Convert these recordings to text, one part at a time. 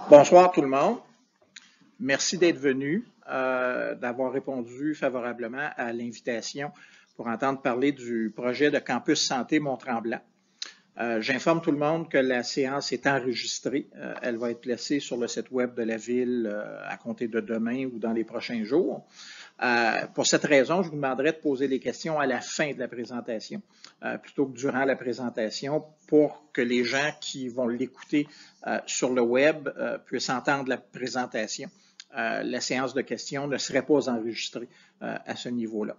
Bonsoir tout le monde. Merci d'être venu, d'avoir répondu favorablement à l'invitation pour entendre parler du projet de Campus Santé Mont-Tremblant. J'informe tout le monde que la séance est enregistrée. Elle va être placée sur le site web de la Ville à compter de demain ou dans les prochains jours. Pour cette raison, je vous demanderai de poser des questions à la fin de la présentation, plutôt que durant la présentation, pour que les gens qui vont l'écouter sur le web puissent entendre la présentation. La séance de questions ne serait pas enregistrée à ce niveau-là.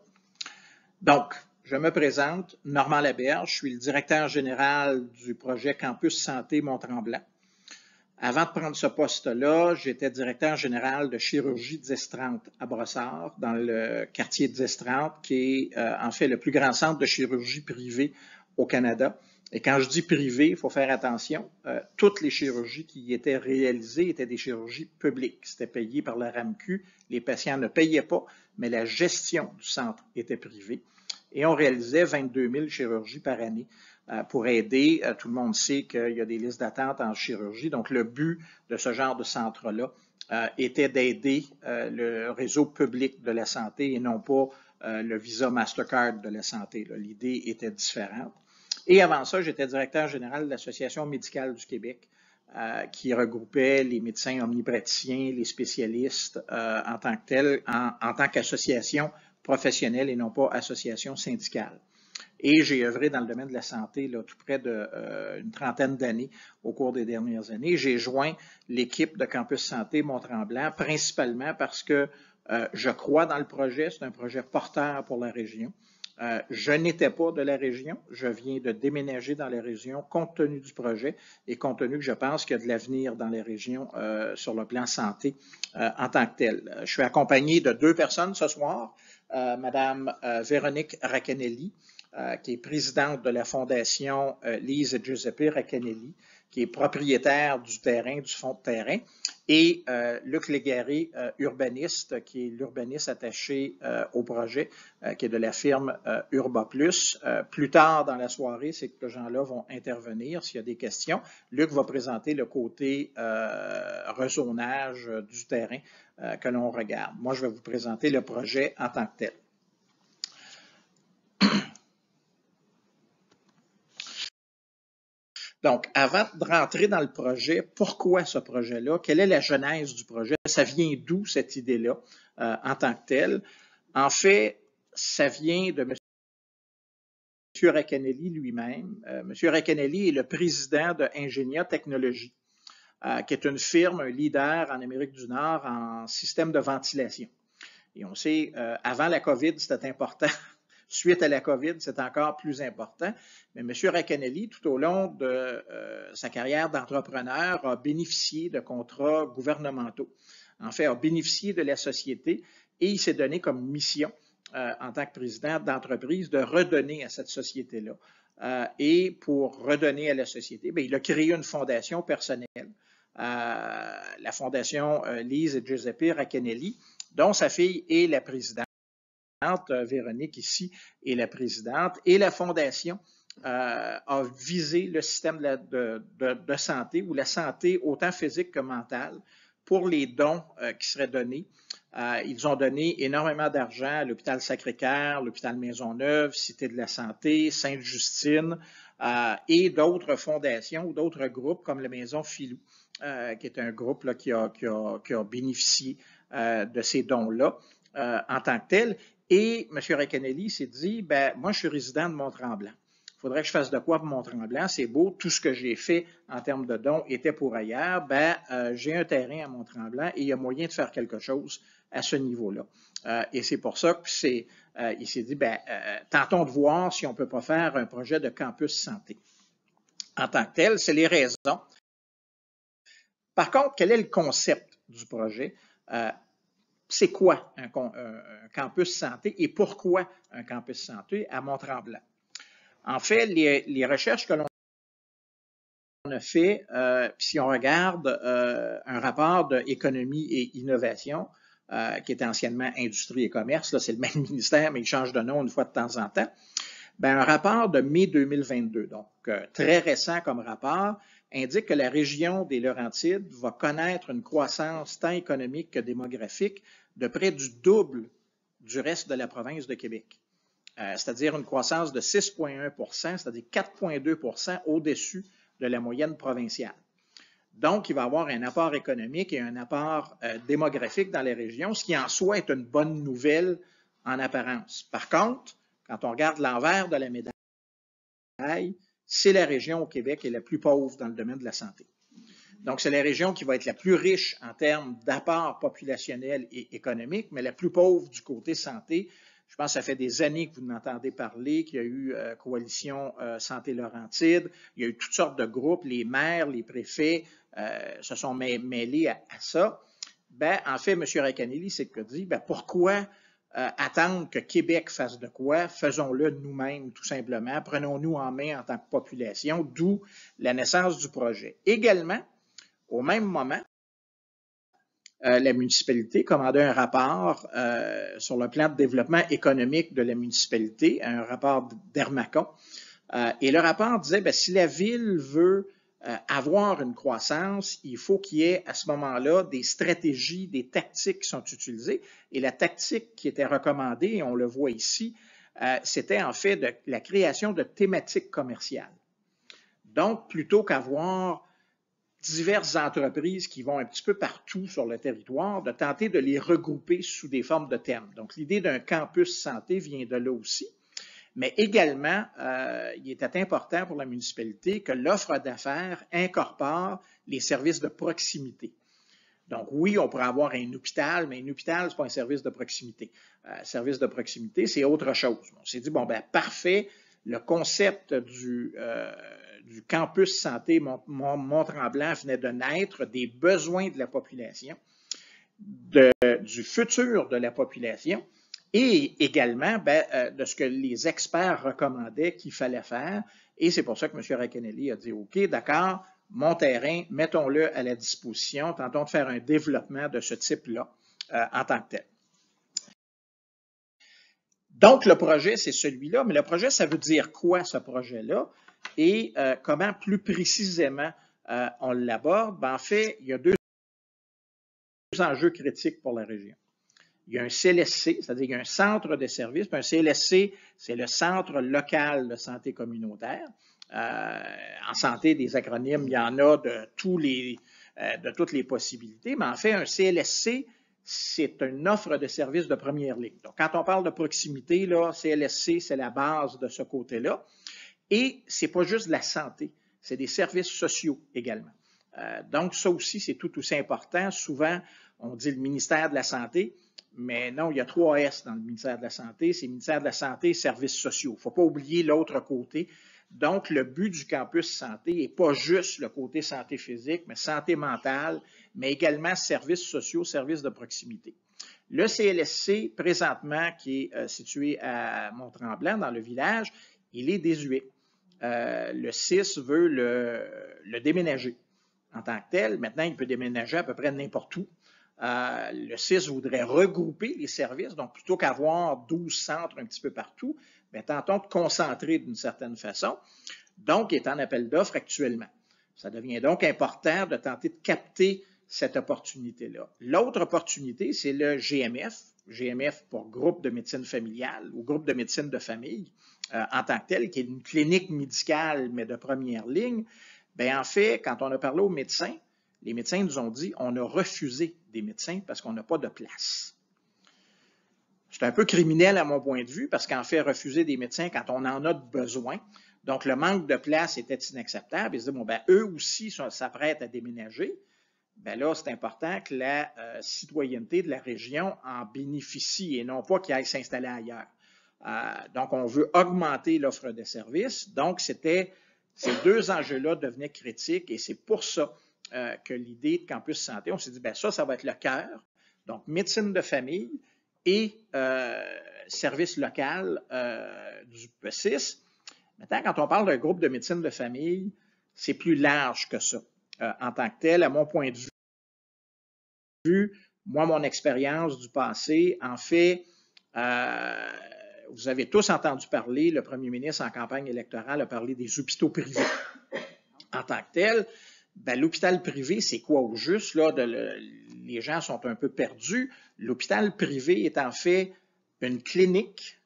Donc, je me présente, Normand Laberge, je suis le directeur général du projet Campus Santé Mont-Tremblant. Avant de prendre ce poste-là, j'étais directeur général de chirurgie d'Estrante à Brossard, dans le quartier d'Estrante, qui est en fait le plus grand centre de chirurgie privée au Canada. Et quand je dis privé, il faut faire attention, toutes les chirurgies qui y étaient réalisées étaient des chirurgies publiques. C'était payé par la RAMQ, les patients ne payaient pas, mais la gestion du centre était privée. Et on réalisait 22 000 chirurgies par année pour aider. Tout le monde sait qu'il y a des listes d'attente en chirurgie. Donc, le but de ce genre de centre-là était d'aider le réseau public de la santé et non pas le Visa Mastercard de la santé. L'idée était différente. Et avant ça, j'étais directeur général de l'Association médicale du Québec, qui regroupait les médecins omnipraticiens, les spécialistes en tant que tels, en tant qu'association professionnelle et non pas association syndicale. Et j'ai œuvré dans le domaine de la santé là, tout près d'une trentaine d'années au cours des dernières années. J'ai joint l'équipe de Campus Santé Mont-Tremblant principalement parce que je crois dans le projet. C'est un projet porteur pour la région. Je n'étais pas de la région. Je viens de déménager dans la région compte tenu du projet et compte tenu que je pense qu'il y a de l'avenir dans les régions sur le plan santé en tant que tel. Je suis accompagné de deux personnes ce soir. Madame Véronique Racanelli, qui est présidente de la Fondation Lise et Giuseppe Racanelli, qui est propriétaire du terrain, du fonds de terrain, et Luc Légaré, urbaniste, qui est l'urbaniste attaché au projet, qui est de la firme Urba Plus. Plus tard dans la soirée, ces gens-là vont intervenir s'il y a des questions. Luc va présenter le côté rezonage du terrain que l'on regarde. Moi, je vais vous présenter le projet en tant que tel. Donc, avant de rentrer dans le projet, pourquoi ce projet-là? Quelle est la genèse du projet? Ça vient d'où cette idée-là en tant que telle? En fait, ça vient de M. Racanelli lui-même. M. Racanelli est le président de Ingenia Technologies, qui est une firme, un leader en Amérique du Nord en système de ventilation. Et on sait, avant la COVID, c'était important. Suite à la COVID, c'est encore plus important. Mais M. Racanelli, tout au long de sa carrière d'entrepreneur, a bénéficié de contrats gouvernementaux. En fait, a bénéficié de la société et il s'est donné comme mission, en tant que président d'entreprise, de redonner à cette société-là. Et pour redonner à la société, bien, il a créé une fondation personnelle, la fondation Lise et Giuseppe Racanelli, dont sa fille est la présidente. Véronique ici est la présidente, et la fondation a visé le système de santé, ou la santé autant physique que mentale, pour les dons qui seraient donnés. Ils ont donné énormément d'argent à l'hôpital Sacré-Cœur, l'hôpital Maisonneuve, Cité de la Santé, Sainte-Justine et d'autres fondations ou d'autres groupes comme la Maison Filou, qui est un groupe là, qui a bénéficié de ces dons-là en tant que tel. Et M. Racanelli s'est dit, ben, moi, je suis résident de Mont-Tremblant. Il faudrait que je fasse de quoi pour Mont-Tremblant? C'est beau, tout ce que j'ai fait en termes de dons était pour ailleurs. Ben, j'ai un terrain à Mont-Tremblant et il y a moyen de faire quelque chose à ce niveau-là. Et c'est pour ça qu'il s'est dit, ben, tentons de voir si on ne peut pas faire un projet de campus santé. En tant que tel, c'est les raisons. Par contre, quel est le concept du projet? C'est quoi un campus santé et pourquoi un campus santé à Mont-Tremblant? En fait, les recherches que l'on a fait, si on regarde un rapport d'économie et innovation, qui était anciennement Industrie et Commerce, là c'est le même ministère, mais il change de nom une fois de temps en temps, Bien, un rapport de mai 2022, donc très récent comme rapport, indique que la région des Laurentides va connaître une croissance tant économique que démographique de près du double du reste de la province de Québec. C'est-à-dire une croissance de 6,1 %, c'est-à-dire 4,2 % au-dessus de la moyenne provinciale. Donc, il va y avoir un apport économique et un apport démographique dans les régions, ce qui en soi est une bonne nouvelle en apparence. Par contre, quand on regarde l'envers de la médaille, c'est la région au Québec qui est la plus pauvre dans le domaine de la santé. Donc, c'est la région qui va être la plus riche en termes d'apport populationnel et économique, mais la plus pauvre du côté santé. Je pense que ça fait des années que vous en entendez parler, qu'il y a eu Coalition Santé Laurentide, il y a eu toutes sortes de groupes, les maires, les préfets se sont mêlés à ça. Ben, en fait, M. Racanelli s'est dit, ben, pourquoi attendre que Québec fasse de quoi? Faisons-le nous-mêmes, tout simplement. Prenons-nous en main en tant que population, d'où la naissance du projet. Également, au même moment, la municipalité commandait un rapport sur le plan de développement économique de la municipalité, un rapport d'Hermacon. Et le rapport disait, bien, si la ville veut avoir une croissance, il faut qu'il y ait à ce moment-là des stratégies, des tactiques qui sont utilisées. Et la tactique qui était recommandée, et on le voit ici, c'était en fait la création de thématiques commerciales. Donc, plutôt qu'avoir diverses entreprises qui vont un petit peu partout sur le territoire, de tenter de les regrouper sous des formes de thèmes. Donc, l'idée d'un campus santé vient de là aussi. Mais également, il était important pour la municipalité que l'offre d'affaires incorpore les services de proximité. Donc, oui, on pourrait avoir un hôpital, mais un hôpital, ce n'est pas un service de proximité. Service de proximité, c'est autre chose. On s'est dit, bon, ben parfait, le concept du campus santé Mont-Tremblant venait de naître des besoins de la population, du futur de la population, et également de ce que les experts recommandaient qu'il fallait faire. Et c'est pour ça que M. Racanelli a dit, OK, d'accord, mon terrain, mettons-le à la disposition, tentons de faire un développement de ce type-là en tant que tel. Donc, le projet, c'est celui-là, mais le projet, ça veut dire quoi, ce projet-là? Et comment, plus précisément, on l'aborde? Ben, en fait, il y a deux enjeux critiques pour la région. Il y a un CLSC, c'est-à-dire qu'il y a un centre de services. Puis un CLSC, c'est le centre local de santé communautaire. En santé, des acronymes, il y en a de toutes les possibilités. Mais en fait, un CLSC, c'est une offre de services de première ligne. Donc, quand on parle de proximité, là, CLSC, c'est la base de ce côté-là. Et ce n'est pas juste de la santé, c'est des services sociaux également. Donc, ça aussi, c'est tout aussi important. Souvent, on dit le ministère de la Santé, mais non, il y a 3 S dans le ministère de la Santé. C'est le ministère de la Santé et services sociaux. Il ne faut pas oublier l'autre côté. Donc, le but du campus santé n'est pas juste le côté santé physique, mais santé mentale, mais également services sociaux, services de proximité. Le CLSC, présentement, qui est situé à Mont-Tremblant, dans le village, il est désuet. Le CIS veut le déménager en tant que tel. Maintenant, il peut déménager à peu près n'importe où. Le CIS voudrait regrouper les services, donc plutôt qu'avoir 12 centres un petit peu partout, bien, tentons de concentrer d'une certaine façon. Donc, il est en appel d'offres actuellement. Ça devient donc important de tenter de capter cette opportunité-là. L'autre opportunité, c'est le GMF. GMF pour groupe de médecine familiale ou groupe de médecine de famille en tant que tel, qui est une clinique médicale, mais de première ligne. Bien, en fait, quand on a parlé aux médecins, les médecins nous ont dit on a refusé des médecins parce qu'on n'a pas de place. C'est un peu criminel à mon point de vue parce qu'en fait, refuser des médecins quand on en a besoin. Donc, le manque de place était inacceptable. Ils se disent, bon, ben, eux aussi s'apprêtent à déménager. Ben là, c'est important que la citoyenneté de la région en bénéficie et non pas qu'ils aillent s'installer ailleurs. Donc, on veut augmenter l'offre de services. Donc, ces deux enjeux-là devenaient critiques et c'est pour ça que l'idée de campus santé, on s'est dit, ben ça va être le cœur. Donc, médecine de famille et service local du PE6. Maintenant, quand on parle d'un groupe de médecine de famille, c'est plus large que ça en tant que tel. À mon point de vue, moi, mon expérience du passé, en fait, vous avez tous entendu parler, le premier ministre en campagne électorale a parlé des hôpitaux privés. En tant que tel, ben, l'hôpital privé, c'est quoi au juste? Là, les gens sont un peu perdus. L'hôpital privé est en fait une clinique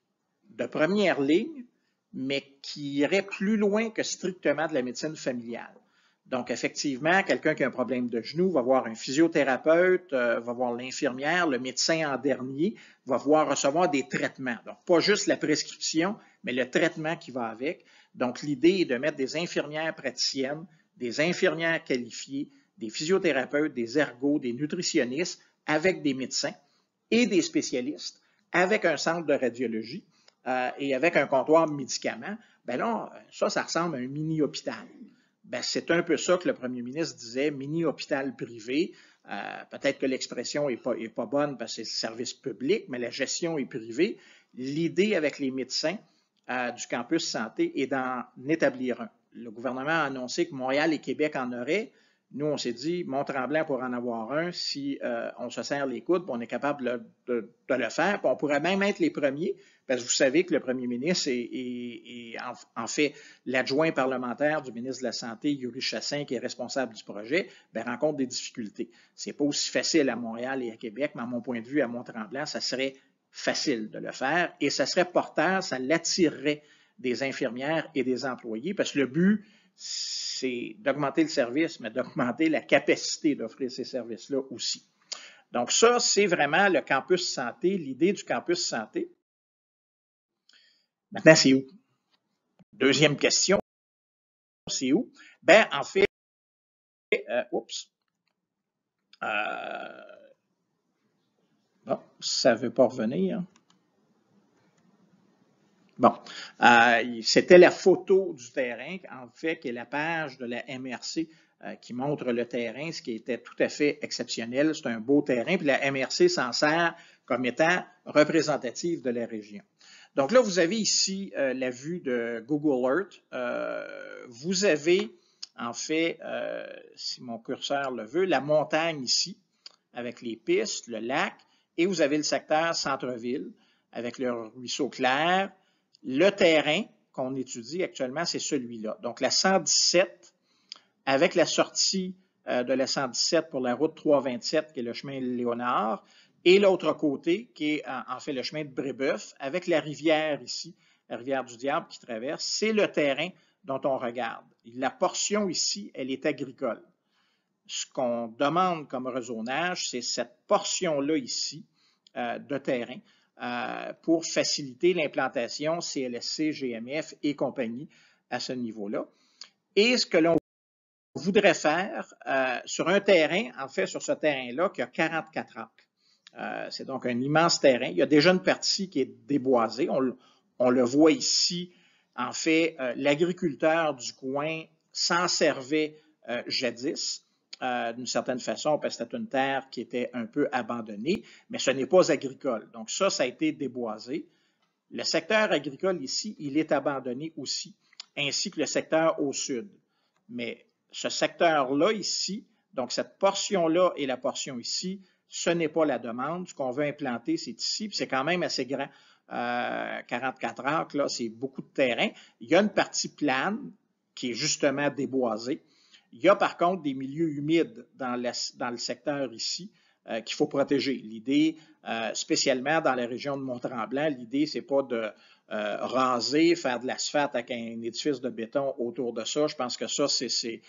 de première ligne, mais qui irait plus loin que strictement de la médecine familiale. Donc, effectivement, quelqu'un qui a un problème de genou va voir un physiothérapeute, va voir l'infirmière, le médecin en dernier, va recevoir des traitements. Donc, pas juste la prescription, mais le traitement qui va avec. Donc, l'idée est de mettre des infirmières praticiennes, des infirmières qualifiées, des physiothérapeutes, des ergos, des nutritionnistes, avec des médecins et des spécialistes, avec un centre de radiologie et avec un comptoir de médicaments. Ben là, ça ressemble à un mini-hôpital. Ben, c'est un peu ça que le premier ministre disait, mini-hôpital privé. Peut-être que l'expression n'est pas bonne parce que c'est service public, mais la gestion est privée. L'idée avec les médecins du campus santé est d'en établir un. Le gouvernement a annoncé que Montréal et Québec en auraient. Nous, on s'est dit, Mont-Tremblant pour en avoir un si on se serre les coudes, puis on est capable de le faire. Puis on pourrait même être les premiers, parce que vous savez que le premier ministre est en fait l'adjoint parlementaire du ministre de la Santé, Yuri Chassin, qui est responsable du projet, bien, rencontre des difficultés. C'est pas aussi facile à Montréal et à Québec, mais à mon point de vue, à Mont-Tremblant, ça serait facile de le faire et ça serait porteur, ça l'attirerait des infirmières et des employés, parce que le but, c'est d'augmenter le service, mais d'augmenter la capacité d'offrir ces services-là aussi. Donc ça, c'est vraiment le campus santé, l'idée du campus santé. Maintenant, c'est où? Deuxième question, c'est où? Ben, en fait, bon, ça ne veut pas revenir. Bon, c'était la photo du terrain, en fait, qui est la page de la MRC qui montre le terrain, ce qui était tout à fait exceptionnel. C'est un beau terrain, puis la MRC s'en sert comme étant représentative de la région. Donc là, vous avez ici la vue de Google Earth. Vous avez, en fait, si mon curseur le veut, la montagne ici, avec les pistes, le lac, et vous avez le secteur centre-ville, avec le ruisseau clair. Le terrain qu'on étudie actuellement, c'est celui-là. Donc, la 117, avec la sortie de la 117 pour la route 327, qui est le chemin Léonard, et l'autre côté, qui est en fait le chemin de Brébeuf, avec la rivière ici, la rivière du Diable qui traverse, c'est le terrain dont on regarde. La portion ici, elle est agricole. Ce qu'on demande comme rezonage, c'est cette portion-là ici de terrain pour faciliter l'implantation CLSC, GMF et compagnie à ce niveau-là. Et ce que l'on voudrait faire sur un terrain, en fait sur ce terrain-là, qui a 44 acres. C'est donc un immense terrain. Il y a déjà une partie qui est déboisée. On le voit ici. En fait, l'agriculteur du coin s'en servait jadis. D'une certaine façon, parce que c'était une terre qui était un peu abandonnée, mais ce n'est pas agricole. Donc ça a été déboisé. Le secteur agricole ici, il est abandonné aussi, ainsi que le secteur au sud. Mais ce secteur-là ici, donc cette portion-là et la portion ici, ce n'est pas la demande. Ce qu'on veut implanter, c'est ici, puis c'est quand même assez grand. 44 acres, là, c'est beaucoup de terrain. Il y a une partie plane qui est justement déboisée. Il y a par contre des milieux humides dans le secteur ici qu'il faut protéger. L'idée, spécialement dans la région de Mont-Tremblant, l'idée, c'est pas de raser, faire de l'asphalte avec un édifice de béton autour de ça. Je pense que ça, c'est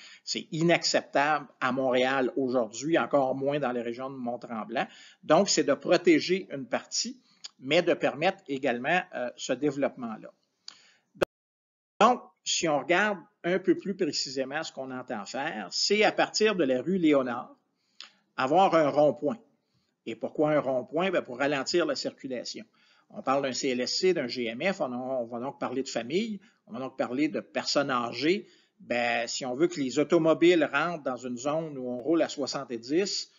inacceptable à Montréal aujourd'hui, encore moins dans les régions de Mont-Tremblant. Donc, c'est de protéger une partie, mais de permettre également ce développement-là. Donc, si on regarde un peu plus précisément ce qu'on entend faire, c'est à partir de la rue Léonard, avoir un rond-point. Et pourquoi un rond-point? Bien, pour ralentir la circulation. On parle d'un CLSC, d'un GMF, on va donc parler de famille, on va donc parler de personnes âgées. Bien, si on veut que les automobiles rentrent dans une zone où on roule à 70,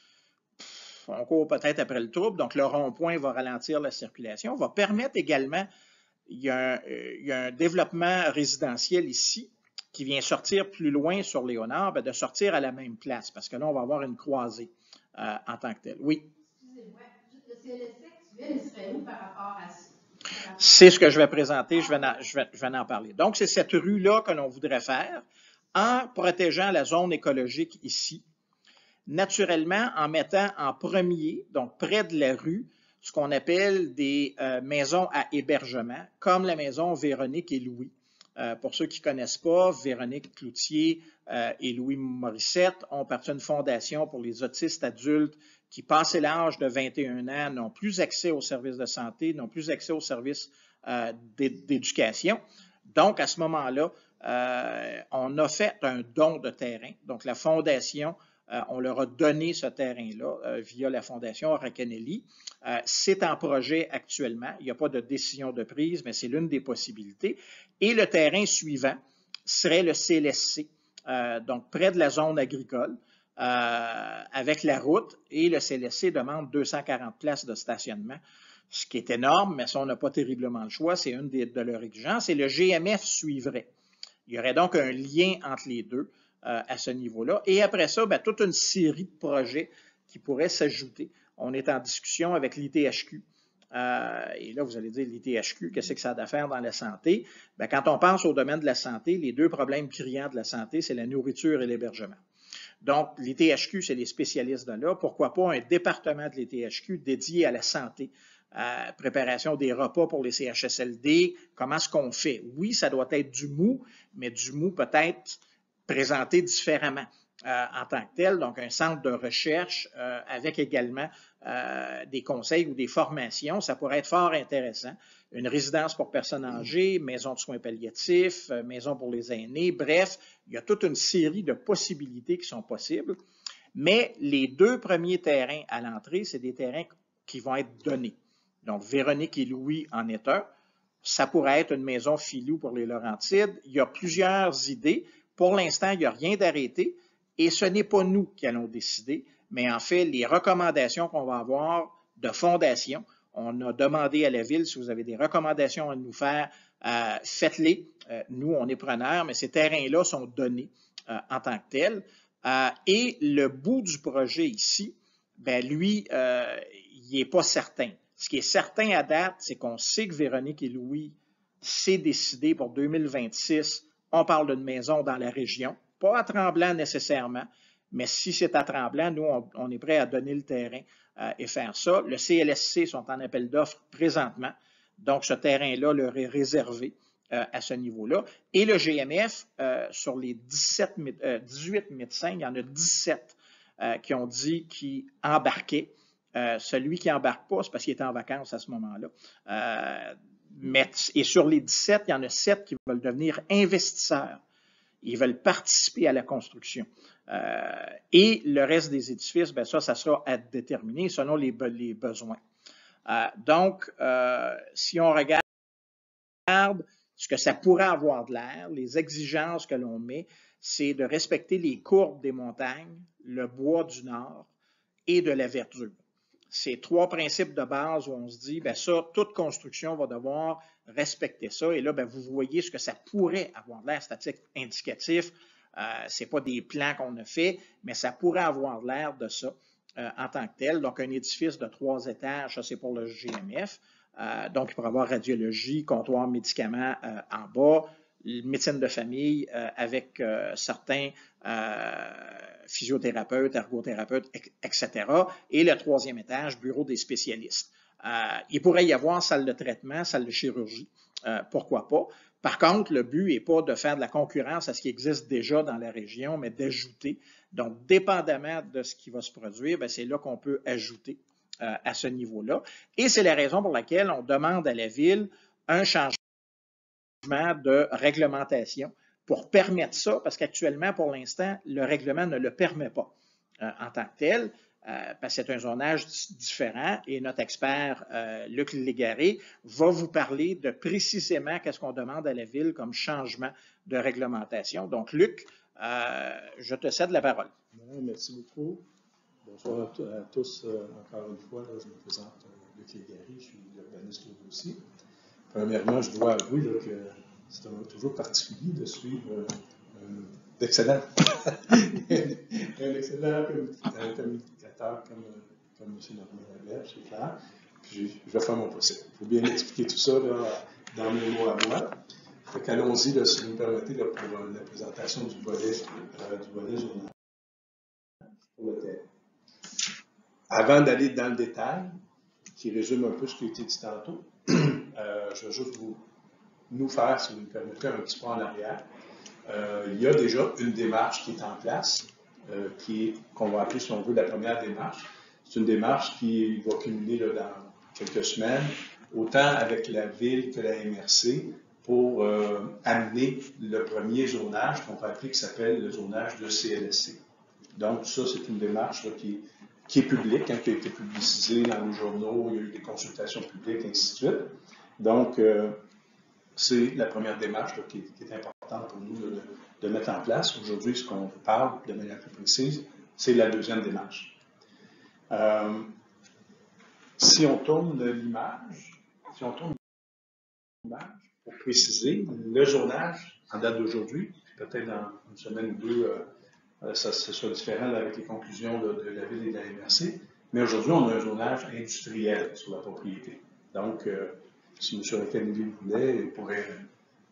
on court peut-être après le trouble, donc le rond-point va ralentir la circulation, va permettre également. Il y a un développement résidentiel ici qui vient sortir plus loin sur Léonard, bien de sortir à la même place, parce que là, on va avoir une croisée en tant que telle. Oui? Excusez-moi, le CLSC actuel, il serait où par rapport à ça? C'est ce que je vais présenter, je vais en parler. Donc, c'est cette rue-là que l'on voudrait faire en protégeant la zone écologique ici. Naturellement, en mettant en premier, donc près de la rue, ce qu'on appelle des maisons à hébergement, comme la maison Véronique et Louis. Pour ceux qui ne connaissent pas, Véronique Cloutier et Louis Morissette ont parti d'une fondation pour les autistes adultes qui, passé l'âge de 21 ans, n'ont plus accès aux services de santé, n'ont plus accès aux services d'éducation. Donc, à ce moment-là, on a fait un don de terrain. Donc, la fondation, on leur a donné ce terrain-là via la fondation Racanelli. C'est en projet actuellement. Il n'y a pas de décision de prise, mais c'est l'une des possibilités. Et le terrain suivant serait le CLSC, donc près de la zone agricole, avec la route. Et le CLSC demande 240 places de stationnement, ce qui est énorme, mais ça, on n'a pas terriblement le choix. C'est une de leurs exigences. Et le GMF suivrait. Il y aurait donc un lien entre les deux à ce niveau-là. Et après ça, bien, toute une série de projets qui pourraient s'ajouter. On est en discussion avec l'ITHQ. Et là, vous allez dire, l'ITHQ, qu'est-ce que ça a d'affaire dans la santé? Bien, quand on pense au domaine de la santé, les deux problèmes criants de la santé, c'est la nourriture et l'hébergement. Donc, l'ITHQ, c'est les spécialistes de là. Pourquoi pas un département de l'ITHQ dédié à la santé, préparation des repas pour les CHSLD, comment est-ce qu'on fait? Oui, ça doit être du mou, mais du mou peut-être présenté différemment en tant que tel. Donc, un centre de recherche avec également des conseils ou des formations, ça pourrait être fort intéressant. Une résidence pour personnes âgées, maison de soins palliatifs, maison pour les aînés, bref, il y a toute une série de possibilités qui sont possibles. Mais les deux premiers terrains à l'entrée, c'est des terrains qui vont être donnés. Donc, Véronique et Louis en est un. Ça pourrait être une maison filou pour les Laurentides. Il y a plusieurs idées. Pour l'instant, il n'y a rien d'arrêté. Et ce n'est pas nous qui allons décider, mais en fait, les recommandations qu'on va avoir de fondation, on a demandé à la Ville, si vous avez des recommandations à nous faire, faites-les. Nous, on est preneurs, mais ces terrains-là sont donnés en tant que tels. Et le bout du projet ici, ben lui, il n'est pas certain. Ce qui est certain à date, c'est qu'on sait que Véronique et Louis s'est décidé pour 2026. On parle d'une maison dans la région, pas à Tremblant nécessairement, mais si c'est à Tremblant, nous, on est prêt à donner le terrain et faire ça. Le CLSC sont en appel d'offres présentement, donc ce terrain-là leur est réservé à ce niveau-là. Et le GMF, sur les 18 médecins, il y en a 17 qui ont dit qu'ils embarquaient. Celui qui n'embarque pas, c'est parce qu'il était en vacances à ce moment-là. Et sur les 17, il y en a 7 qui veulent devenir investisseurs. Ils veulent participer à la construction. Et le reste des édifices, bien ça sera à déterminer selon les besoins. Donc, si on regarde ce que ça pourrait avoir de l'air, les exigences que l'on met, c'est de respecter les courbes des montagnes, le bois du Nord et de la verdure. Ces trois principes de base où on se dit, bien ça, toute construction va devoir respecter ça. Et là, bien, vous voyez ce que ça pourrait avoir l'air statique indicatif. Ce n'est pas des plans qu'on a fait, mais ça pourrait avoir l'air de ça en tant que tel. Donc, un édifice de 3 étages, ça, c'est pour le GMF. Donc, il pourrait avoir radiologie, comptoir médicaments en bas, médecine de famille avec certains physiothérapeutes, ergothérapeutes, etc. Et le 3e étage, bureau des spécialistes. Il pourrait y avoir salle de traitement, salle de chirurgie, pourquoi pas. Par contre, le but n'est pas de faire de la concurrence à ce qui existe déjà dans la région, mais d'ajouter. Donc, dépendamment de ce qui va se produire, c'est là qu'on peut ajouter à ce niveau-là. Et c'est la raison pour laquelle on demande à la Ville un changement de réglementation pour permettre ça, parce qu'actuellement, pour l'instant, le règlement ne le permet pas en tant que tel, parce que c'est un zonage différent et notre expert, Luc Légaré, va vous parler de précisément qu'est-ce qu'on demande à la Ville comme changement de réglementation. Donc, Luc, je te cède la parole. Merci beaucoup. Bonsoir à tous. Encore une fois, là, je me présente Luc Légaré, je suis urbaniste aussi. Premièrement, je dois avouer là, que c'est toujours particulier de suivre un excellent communicateur comme M. Normand Laberge, c'est clair. Puis je vais faire mon possible. Il faut bien expliquer tout ça là, dans mes mots à moi. Fait qu'allons-y, là, si vous me permettez, là, pour la présentation du volet journal pour le terrain. Avant d'aller dans le détail, qui résume un peu ce qui a été dit tantôt, je vais juste nous faire, si vous me permettez, un petit pas en arrière. Il y a déjà une démarche qui est en place, qu'on va appeler, si on veut, la première démarche. C'est une démarche qui va cumuler là, dans quelques semaines, autant avec la Ville que la MRC, pour amener le premier zonage qu'on peut appeler, qui s'appelle le zonage de CLSC. Donc, ça, c'est une démarche là, qui est publique, hein, qui a été publicisée dans les journaux, il y a eu des consultations publiques, ainsi de suite. Donc, c'est la première démarche là, qui est importante pour nous là, de mettre en place. Aujourd'hui, ce qu'on parle de manière plus précise, c'est la deuxième démarche. Si on tourne l'image, pour préciser, le zonage en date d'aujourd'hui, peut-être dans une semaine ou deux, ça sera différent là, avec les conclusions de la Ville et de la MRC, mais aujourd'hui, on a un zonage industriel sur la propriété. Donc, si M. Kennedy voulait, il pourrait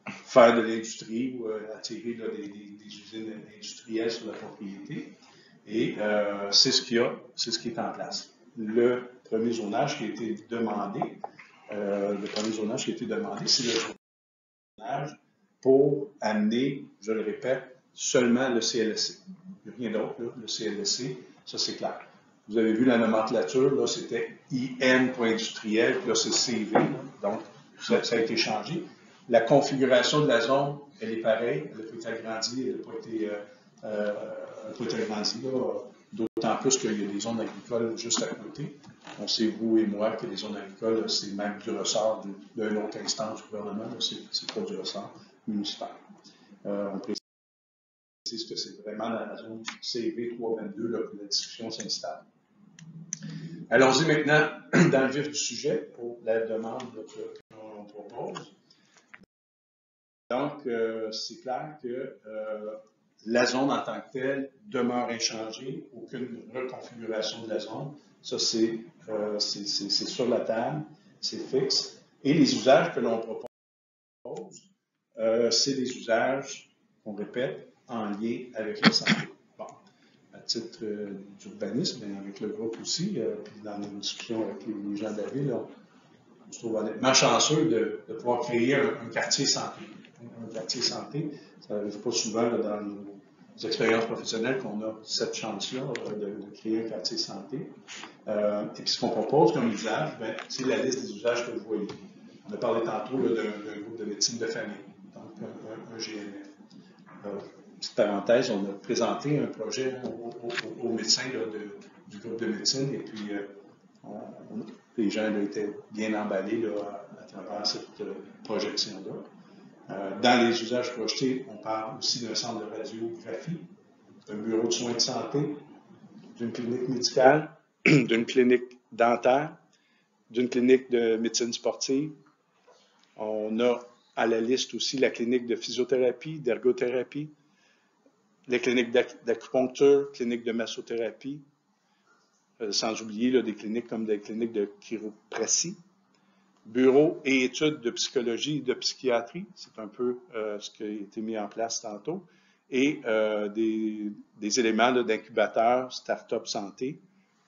faire de l'industrie ou attirer là, des usines industrielles sur la propriété. Et c'est ce qui est en place. Le premier zonage qui a été demandé, c'est le zonage pour amener, je le répète, seulement le CLSC. Il n'y a rien d'autre, le CLSC, ça c'est clair. Vous avez vu la nomenclature, là c'était IN.industriel, puis là c'est CV, là, donc ça a été changé. La configuration de la zone, elle est pareille, elle n'a pas été agrandie, elle n'a pas été agrandie, d'autant plus qu'il y a des zones agricoles juste à côté. On sait, vous et moi, que les zones agricoles, c'est même du ressort d'une autre instance du gouvernement, c'est pas du ressort municipal. On précise que c'est vraiment dans la zone CV 322 là, que la discussion s'installe. Allons-y maintenant dans le vif du sujet pour la demande qu'on propose. Donc, c'est clair que la zone en tant que telle demeure inchangée, aucune reconfiguration de la zone. Ça, c'est sur la table, c'est fixe. Et les usages que l'on propose, c'est des usages, on répète, en lien avec la santé. Bon, à titre d'urbanisme, mais avec le groupe aussi, puis dans nos discussions avec les gens de la ville, on se trouve honnêtement chanceux de pouvoir créer un quartier santé. Un quartier santé, ça n'arrive pas souvent là, dans nos expériences professionnelles qu'on a cette chance-là de créer un quartier santé. Et puis ce qu'on propose comme usage, c'est la liste des usages que vous voyez. On a parlé tantôt d'un groupe de médecine de famille, donc un GMF. Petite parenthèse, on a présenté un projet aux médecins là, du groupe de médecine et puis les gens là, étaient bien emballés là, à travers cette projection-là. Dans les usages projetés, on parle aussi d'un centre de radiographie, d'un bureau de soins de santé, d'une clinique médicale, d'une clinique dentaire, d'une clinique de médecine sportive. On a à la liste aussi la clinique de physiothérapie, d'ergothérapie, les cliniques d'acupuncture, cliniques de massothérapie, sans oublier là, des cliniques comme des cliniques de chiropratie, bureaux et études de psychologie et de psychiatrie, c'est un peu ce qui a été mis en place tantôt, et des éléments d'incubateur, start-up santé.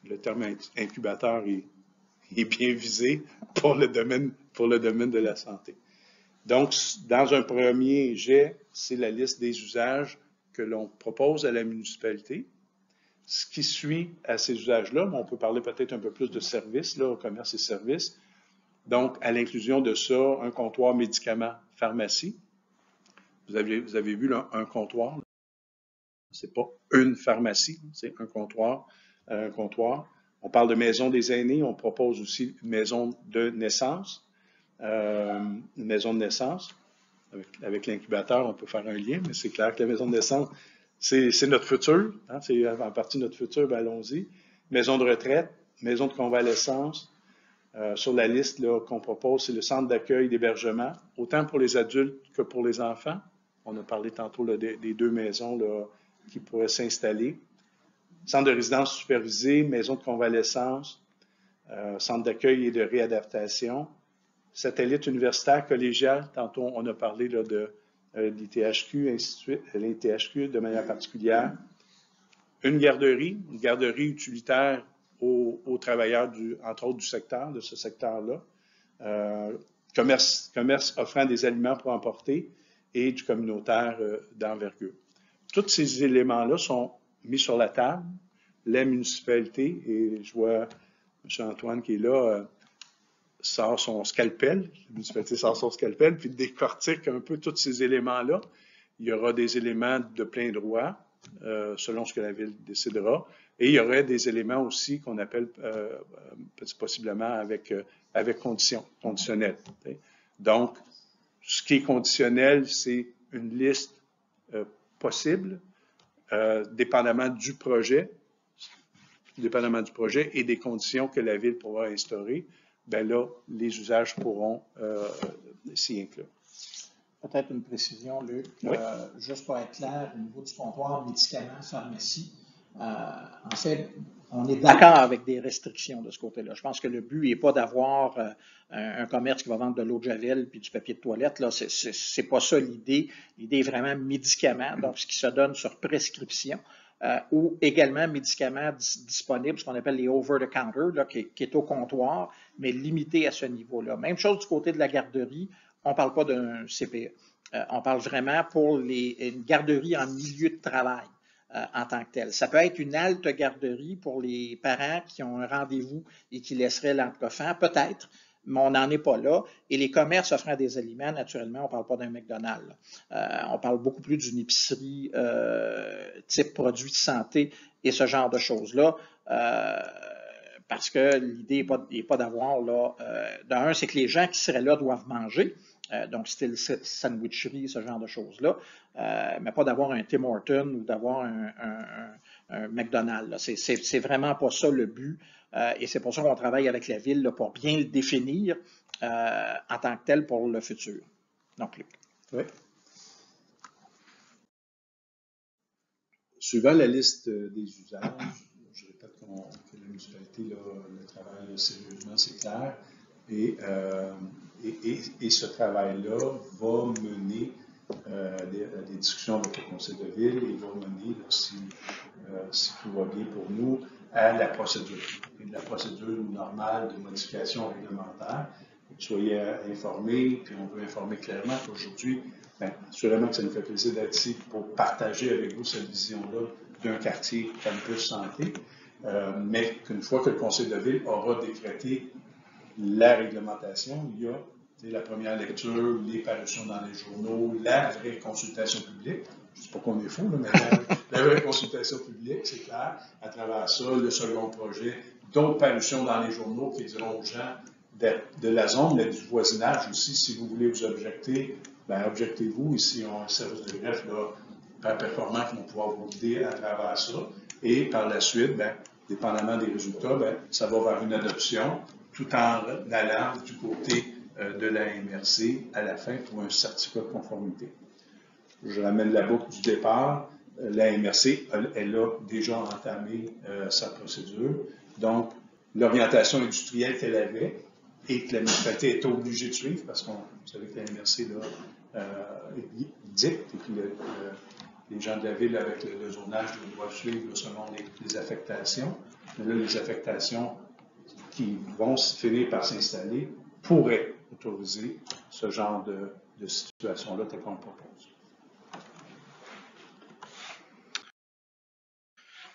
Le terme incubateur est bien visé pour le domaine de la santé. Donc, dans un premier jet, c'est la liste des usages que l'on propose à la municipalité. Ce qui suit à ces usages-là, on peut parler peut-être un peu plus de services, là, commerce et services. Donc, à l'inclusion de ça, un comptoir médicaments, pharmacie. Vous avez vu là, un comptoir. C'est pas une pharmacie, c'est un comptoir. On parle de maison des aînés, on propose aussi une maison de naissance. Une maison de naissance. Avec l'incubateur, on peut faire un lien, mais c'est clair que la maison de naissance, c'est notre futur. Hein, c'est en partie notre futur, ben allons-y. Maison de retraite, maison de convalescence. Sur la liste qu'on propose, c'est le centre d'accueil d'hébergement, autant pour les adultes que pour les enfants. On a parlé tantôt là, des deux maisons là, qui pourraient s'installer. Centre de résidence supervisée, maison de convalescence, centre d'accueil et de réadaptation, satellite universitaire collégial, tantôt on a parlé là, de l'ITHQ, ainsi de suite, l'ITHQ de manière particulière, une garderie utilitaire aux travailleurs, entre autres, du secteur, de ce secteur-là, commerce offrant des aliments pour emporter et du communautaire d'envergure. Tous ces éléments-là sont mis sur la table. La municipalité, et je vois M. Antoine qui est là, sort son scalpel, la municipalité sort son scalpel, puis décortique un peu tous ces éléments-là. Il y aura des éléments de plein droit, selon ce que la Ville décidera, et il y aurait des éléments aussi qu'on appelle possiblement avec conditionnel. Donc, ce qui est conditionnel, c'est une liste possible, dépendamment du projet et des conditions que la Ville pourra instaurer, ben là, les usages pourront s'y inclure. Peut-être une précision, Luc. Oui. Juste pour être clair, au niveau du comptoir médicaments, pharmacie, en fait, on est d'accord avec des restrictions de ce côté-là. Je pense que le but n'est pas d'avoir un commerce qui va vendre de l'eau de javel puis du papier de toilette. Là, c'est pas ça l'idée. L'idée est vraiment médicaments, donc ce qui se donne sur prescription. Ou également médicaments disponibles, ce qu'on appelle les over-the-counter, qui est au comptoir, mais limité à ce niveau-là. Même chose du côté de la garderie, on ne parle pas d'un CPE. On parle vraiment pour une garderie en milieu de travail en tant que telle. Ça peut être une halte garderie pour les parents qui ont un rendez-vous et qui laisseraient l'enfant, peut-être, mais on n'en est pas là. Et les commerces offrant des aliments, naturellement, on ne parle pas d'un McDonald's. On parle beaucoup plus d'une épicerie type produits de santé et ce genre de choses-là. Parce que l'idée n'est pas d'avoir là. D'un, c'est que les gens qui seraient là doivent manger. Donc, style sandwicherie, ce genre de choses-là. Mais pas d'avoir un Tim Hortons ou d'avoir un McDonald's. C'est vraiment pas ça le but. Et c'est pour ça qu'on travaille avec la Ville là, pour bien le définir en tant que tel pour le futur. Donc, Luc. Oui. Suivant la liste des usages, je répète que la municipalité là, le travaille sérieusement, c'est clair. Et ce travail-là va mener des discussions avec le conseil de ville et va mener, là, si tout va bien pour nous, à la procédure. Et la procédure normale de modification réglementaire. Soyez informés, puis on veut informer clairement qu'aujourd'hui, bien, assurément que ça nous fait plaisir d'être ici pour partager avec vous cette vision-là d'un quartier campus santé, mais qu'une fois que le conseil de ville aura décrété la réglementation, il y a la première lecture, les parutions dans les journaux, la vraie consultation publique. Je ne dis pas qu'on est fou, là, mais la vraie consultation publique, c'est clair. À travers ça, le second projet, d'autres parutions dans les journaux qui diront aux gens de la zone, mais du voisinage aussi, si vous voulez vous objecter, bien, objectez-vous. Ici, on a un service de greffe là, performant qui vont pouvoir vous guider à travers ça. Et par la suite, bien, dépendamment des résultats, bien, ça va vers une adoption, tout en allant du côté de la MRC à la fin pour un certificat de conformité. Je ramène la boucle du départ. La MRC, elle a déjà entamé sa procédure. Donc, l'orientation industrielle qu'elle avait et que la municipalité est obligée de suivre, parce qu'on savait que la MRC dicte, et puis les gens de la ville avec le zonage doivent suivre là, selon les affectations. Mais là, les affectations qui vont finir par s'installer pourraient autoriser ce genre de situation-là tel qu'on le propose.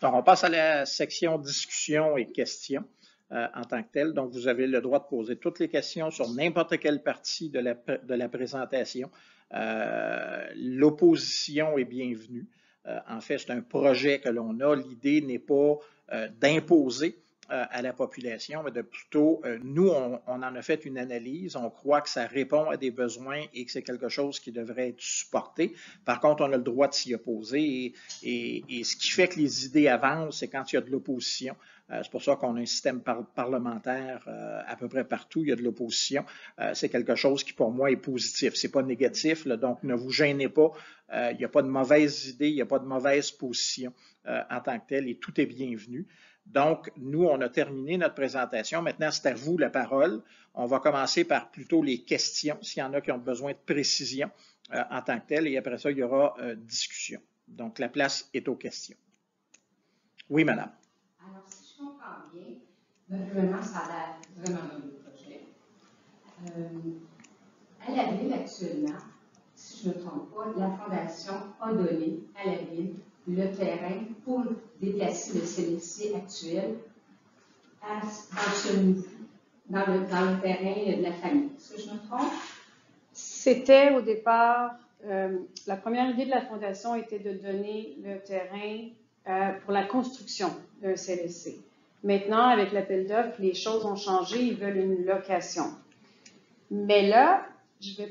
Donc, on passe à la section discussion et questions en tant que telle. Donc, vous avez le droit de poser toutes les questions sur n'importe quelle partie de la présentation. L'opposition est bienvenue. En fait, c'est un projet que l'on a. L'idée n'est pas d'imposer à la population, mais de plutôt, nous, on en a fait une analyse, on croit que ça répond à des besoins et que c'est quelque chose qui devrait être supporté. Par contre, on a le droit de s'y opposer et ce qui fait que les idées avancent, c'est quand il y a de l'opposition. C'est pour ça qu'on a un système parlementaire à peu près partout, il y a de l'opposition. C'est quelque chose qui, pour moi, est positif. C'est pas négatif, là, donc ne vous gênez pas. Il n'y a pas de mauvaise idée, il n'y a pas de mauvaise position en tant que telle et tout est bienvenu. Donc, nous, on a terminé notre présentation. Maintenant, c'est à vous la parole. On va commencer par plutôt les questions, s'il y en a qui ont besoin de précision en tant que telles, et après ça, il y aura discussion. Donc, la place est aux questions. Oui, madame. Alors, si je comprends bien, vraiment, ça a l'air vraiment un beau projet. À la ville, actuellement, si je ne me trompe pas, la Fondation a donné à la ville le terrain pour déplacer le CLSC actuel dans le terrain de la famille. Est-ce que je me trompe? C'était au départ, la première idée de la Fondation était de donner le terrain pour la construction d'un CLSC. Maintenant, avec l'appel d'offres, les choses ont changé, ils veulent une location. Mais là, c'est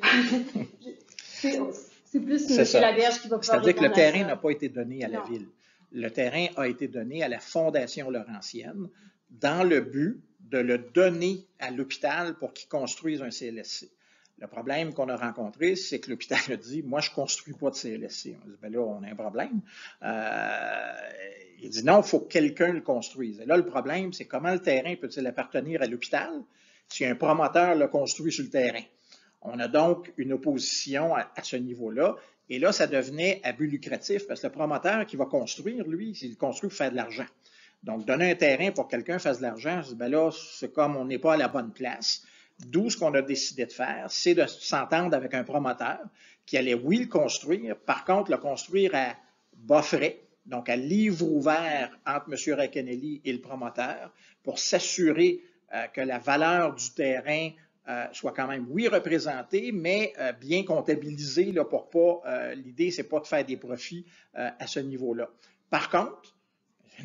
plus M. Laberge qui va pouvoir répondre. C'est-à-dire que le terrain n'a pas été donné à la ville. Le terrain a été donné à la Fondation Laurentienne dans le but de le donner à l'hôpital pour qu'il construise un CLSC. Le problème qu'on a rencontré, c'est que l'hôpital a dit « Moi, je ne construis pas de CLSC. » On dit « Ben là, on a un problème. » Il dit « Non, il faut que quelqu'un le construise. » Et là, le problème, c'est comment le terrain peut-il appartenir à l'hôpital si un promoteur le construit sur le terrain? On a donc une opposition à ce niveau-là. Et là, ça devenait à but lucratif parce que le promoteur qui va construire, lui, s'il construit pour faire de l'argent. Donc, donner un terrain pour que quelqu'un fasse de l'argent, ben là, c'est comme on n'est pas à la bonne place. D'où ce qu'on a décidé de faire, c'est de s'entendre avec un promoteur qui allait, oui, le construire, par contre, le construire à bas frais, donc à livre ouvert entre M. Racanelli et le promoteur, pour s'assurer que la valeur du terrain soit quand même, oui, représentée, mais bien comptabilisée là, pour pas, l'idée, c'est pas de faire des profits à ce niveau-là. Par contre,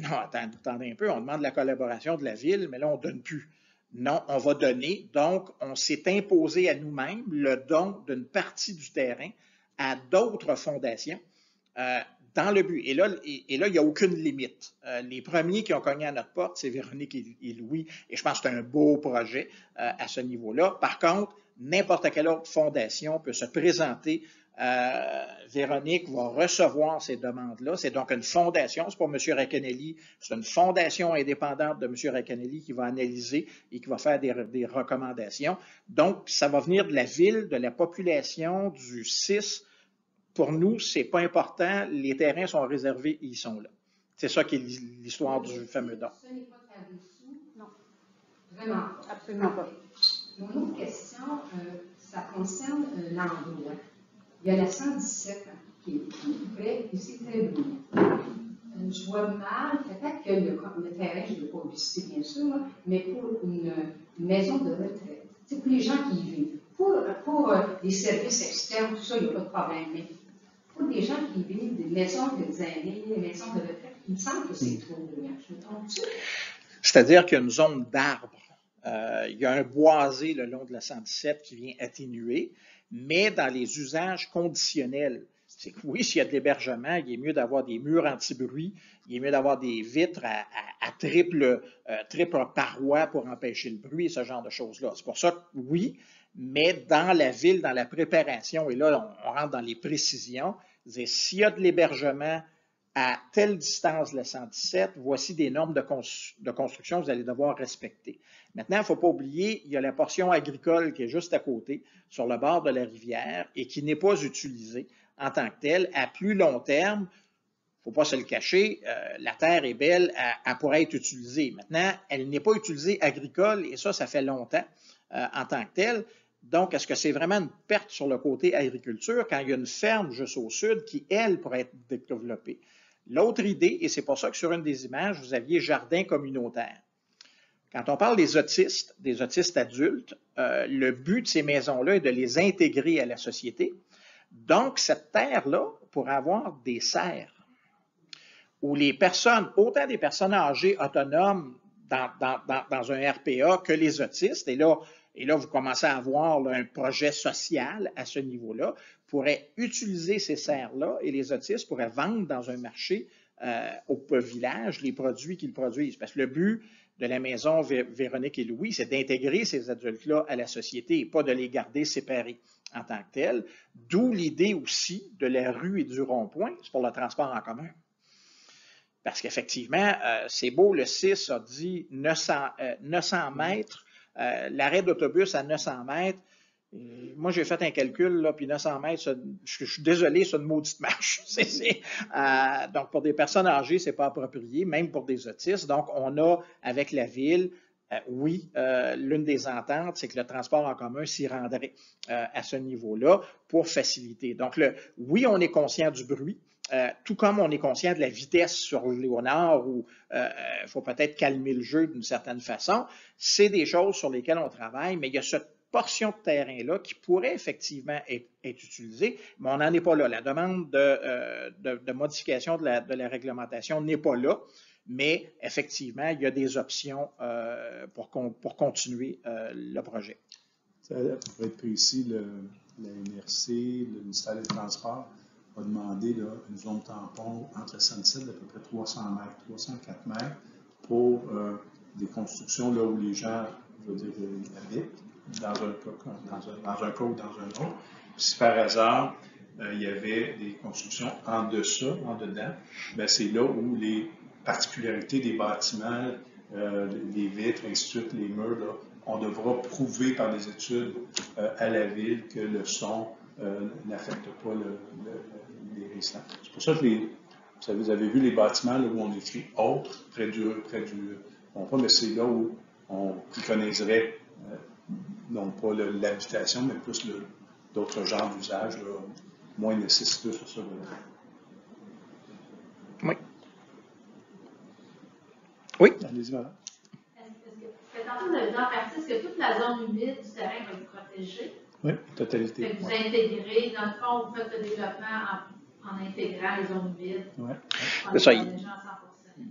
non, attendez un peu, on demande la collaboration de la ville, mais là, on ne donne plus. Non, on va donner. Donc, on s'est imposé à nous-mêmes le don d'une partie du terrain à d'autres fondations dans le but. Et là, il n'y a aucune limite. Les premiers qui ont cogné à notre porte, c'est Véronique et Louis, et je pense que c'est un beau projet à ce niveau-là. Par contre, n'importe quelle autre fondation peut se présenter. Véronique va recevoir ces demandes-là. C'est donc une fondation, c'est pas M. Racanelli, c'est une fondation indépendante de M. Racanelli qui va analyser et qui va faire des recommandations. Donc, ça va venir de la ville, de la population, du CIS. Pour nous, c'est pas important. Les terrains sont réservés et ils sont là. C'est ça qui est l'histoire du fameux don. Ce n'est pas de faire des sous? Non. Vraiment? Absolument pas. Mon autre question, ça concerne l'endroit. Il y a la 117 qui est près, et c'est très brillant. Je vois mal, peut-être que le terrain, je ne l'ai pas visité bien sûr, mais pour une maison de retraite, c'est pour les gens qui y vivent. Pour les services externes, tout ça, il n'y a pas de problème, mais pour des gens qui vivent des maisons des aînés, des maisons de retraite, il me semble que c'est trop brillant. Je me trompe-tu? C'est-à-dire qu'il y a une zone d'arbres. Il y a un boisé le long de la 117 qui vient atténuer, mais dans les usages conditionnels, c'est que oui, s'il y a de l'hébergement, il est mieux d'avoir des murs anti-bruit, il est mieux d'avoir des vitres à triple paroi pour empêcher le bruit, ce genre de choses-là. C'est pour ça que oui, mais dans la ville, dans la préparation, et là, on rentre dans les précisions, s'il y a de l'hébergement à telle distance de la 117, voici des normes de construction que vous allez devoir respecter. Maintenant, il ne faut pas oublier, il y a la portion agricole qui est juste à côté, sur le bord de la rivière, et qui n'est pas utilisée en tant que telle. À plus long terme, il ne faut pas se le cacher, la terre est belle, elle pourrait être utilisée. Maintenant, elle n'est pas utilisée agricole, et ça fait longtemps en tant que telle. Donc, est-ce que c'est vraiment une perte sur le côté agriculture quand il y a une ferme juste au sud qui, elle, pourrait être développée? L'autre idée, et c'est pour ça que sur une des images, vous aviez jardin communautaire. Quand on parle des autistes adultes, le but de ces maisons-là est de les intégrer à la société. Donc, cette terre-là pourrait avoir des serres où les personnes, autant des personnes âgées autonomes dans un RPA que les autistes, et là, vous commencez à avoir là, un projet social à ce niveau-là, pourraient utiliser ces serres-là et les autistes pourraient vendre dans un marché au village les produits qu'ils produisent. Parce que le but de la maison Véronique et Louis, c'est d'intégrer ces adultes-là à la société et pas de les garder séparés en tant que tels. D'où l'idée aussi de la rue et du rond-point, c'est pour le transport en commun. parce qu'effectivement, c'est beau, le 6 a dit 900 mètres, l'arrêt d'autobus à 900 mètres. Moi, j'ai fait un calcul, là, puis 900 mètres, je suis désolé, c'est une maudite marche. Donc, pour des personnes âgées, c'est pas approprié, même pour des autistes. Donc, on a, avec la ville, oui, l'une des ententes, c'est que le transport en commun s'y rendrait à ce niveau-là pour faciliter. Donc, oui, on est conscient du bruit, tout comme on est conscient de la vitesse sur Léonard où il faut peut-être calmer le jeu d'une certaine façon. C'est des choses sur lesquelles on travaille, mais il y a cette portion de terrain-là qui pourrait effectivement être utilisée, mais on n'en est pas là. La demande de modification de la réglementation n'est pas là. Mais effectivement, il y a des options pour continuer le projet. Pour être précis, la NRC, le ministère des Transports, a demandé là, une zone tampon entre Sunset d'à peu près 300 mètres, 304 mètres, pour des constructions là où les gens, je veux dire, habitent, dans un cas ou dans un autre. Si par hasard, il y avait des constructions en deçà, en dedans, bien, c'est là où les particularités des bâtiments, les vitres, ainsi de suite, les murs, là, on devra prouver par des études à la ville que le son n'affecte pas les restants. C'est pour ça que vous avez vu les bâtiments là, où on écrit « autre » près du pas, mais c'est là où on préconiserait non pas l'habitation, mais plus d'autres genres d'usages moins nécessiteux sur ce volet. Oui. Oui. Allez-y, madame. Tantôt, vous avez dit en partie, est-ce que toute la zone humide du terrain va être protégée? Oui, totalité. Fait que vous intégrez, dans le fond, vous faites le développement en intégrant les zones humides. Oui. C'est ça.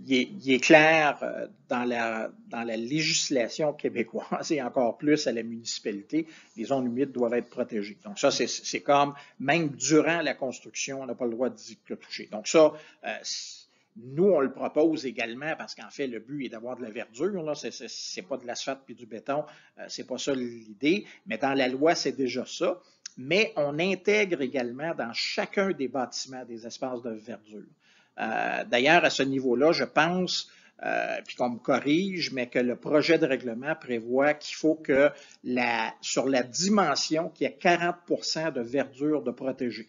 Il est clair dans la législation québécoise et encore plus à la municipalité, les zones humides doivent être protégées. Donc ça, c'est comme, même durant la construction, on n'a pas le droit d'y toucher. Donc ça, nous, on le propose également parce qu'en fait, le but est d'avoir de la verdure. Là, c'est pas de l'asphalte puis du béton. C'est pas ça l'idée. Mais dans la loi, c'est déjà ça. Mais on intègre également dans chacun des bâtiments des espaces de verdure. D'ailleurs, à ce niveau-là, je pense, puis qu'on me corrige, mais que le projet de règlement prévoit qu'il faut que sur la dimension, qu'il y ait 40% de verdure de protégée.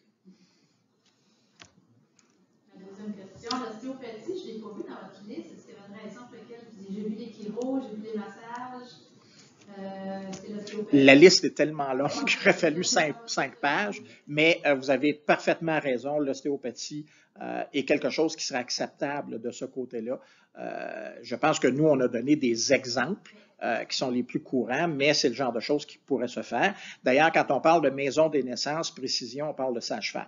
L'ostéopathie, je ne l'ai pas vu dans votre liste. Est-ce qu'il y avait une raison pour laquelle j'ai vu les chiro, j'ai vu les massages? La liste est tellement longue qu'il aurait fallu 5 pages, mais vous avez parfaitement raison. L'ostéopathie est quelque chose qui serait acceptable de ce côté-là. Je pense que nous, on a donné des exemples qui sont les plus courants, mais c'est le genre de choses qui pourraient se faire. D'ailleurs, quand on parle de maison des naissances, précision, on parle de sage-femme.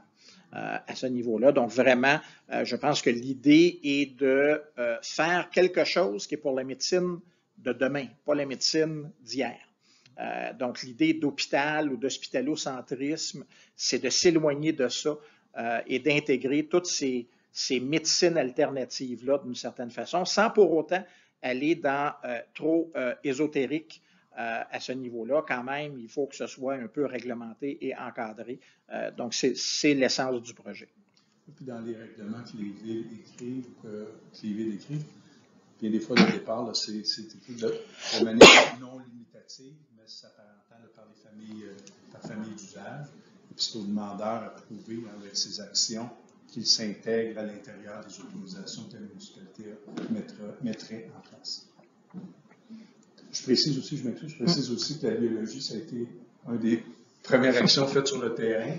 À ce niveau-là. Donc, vraiment, je pense que l'idée est de faire quelque chose qui est pour la médecine de demain, pas la médecine d'hier. Donc, l'idée d'hôpital ou d'hospitalocentrisme, c'est de s'éloigner de ça et d'intégrer toutes ces médecines alternatives-là d'une certaine façon, sans pour autant aller dans trop ésotérique. À ce niveau-là, quand même, il faut que ce soit un peu réglementé et encadré. Donc, c'est l'essence du projet. Et puis, dans les règlements que les villes écrivent, bien des fois, le départ, c'est écrit de manière non limitative, mais s'apparentant par famille d'usage. Et puis, c'est au demandeur à prouver avec ses actions qu'il s'intègre à l'intérieur des autorisations que la municipalité mettrait en place. Je précise aussi que la biologie, ça a été une des premières actions faites sur le terrain.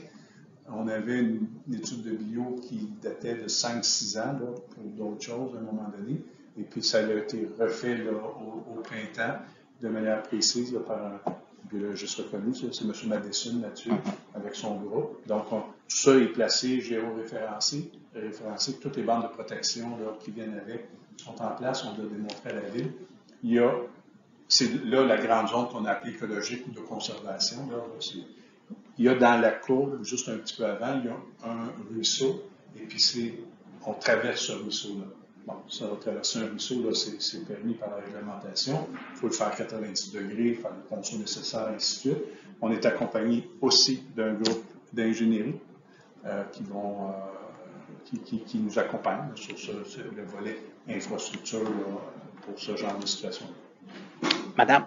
On avait une étude de bio qui datait de 5-6 ans là, pour d'autres choses à un moment donné. Et puis, ça a été refait là, au printemps de manière précise là, par un biologiste reconnu. C'est M. Madison là-dessus, avec son groupe. Donc, tout ça est placé, géoréférencé, toutes les bandes de protection là, qui viennent avec sont en place. On doit démontrer à la ville. C'est là la grande zone qu'on a appelée écologique ou de conservation. Là, il y a dans la courbe, juste un petit peu avant, il y a un ruisseau, et puis on traverse ce ruisseau-là. Bon, ça va traverser un ruisseau, là, c'est permis par la réglementation. Il faut le faire à 90 degrés, faire le ponceau nécessaire, et ainsi de suite. On est accompagné aussi d'un groupe d'ingénierie qui qui nous accompagnent sur le volet infrastructure là, pour ce genre de situation. Madame?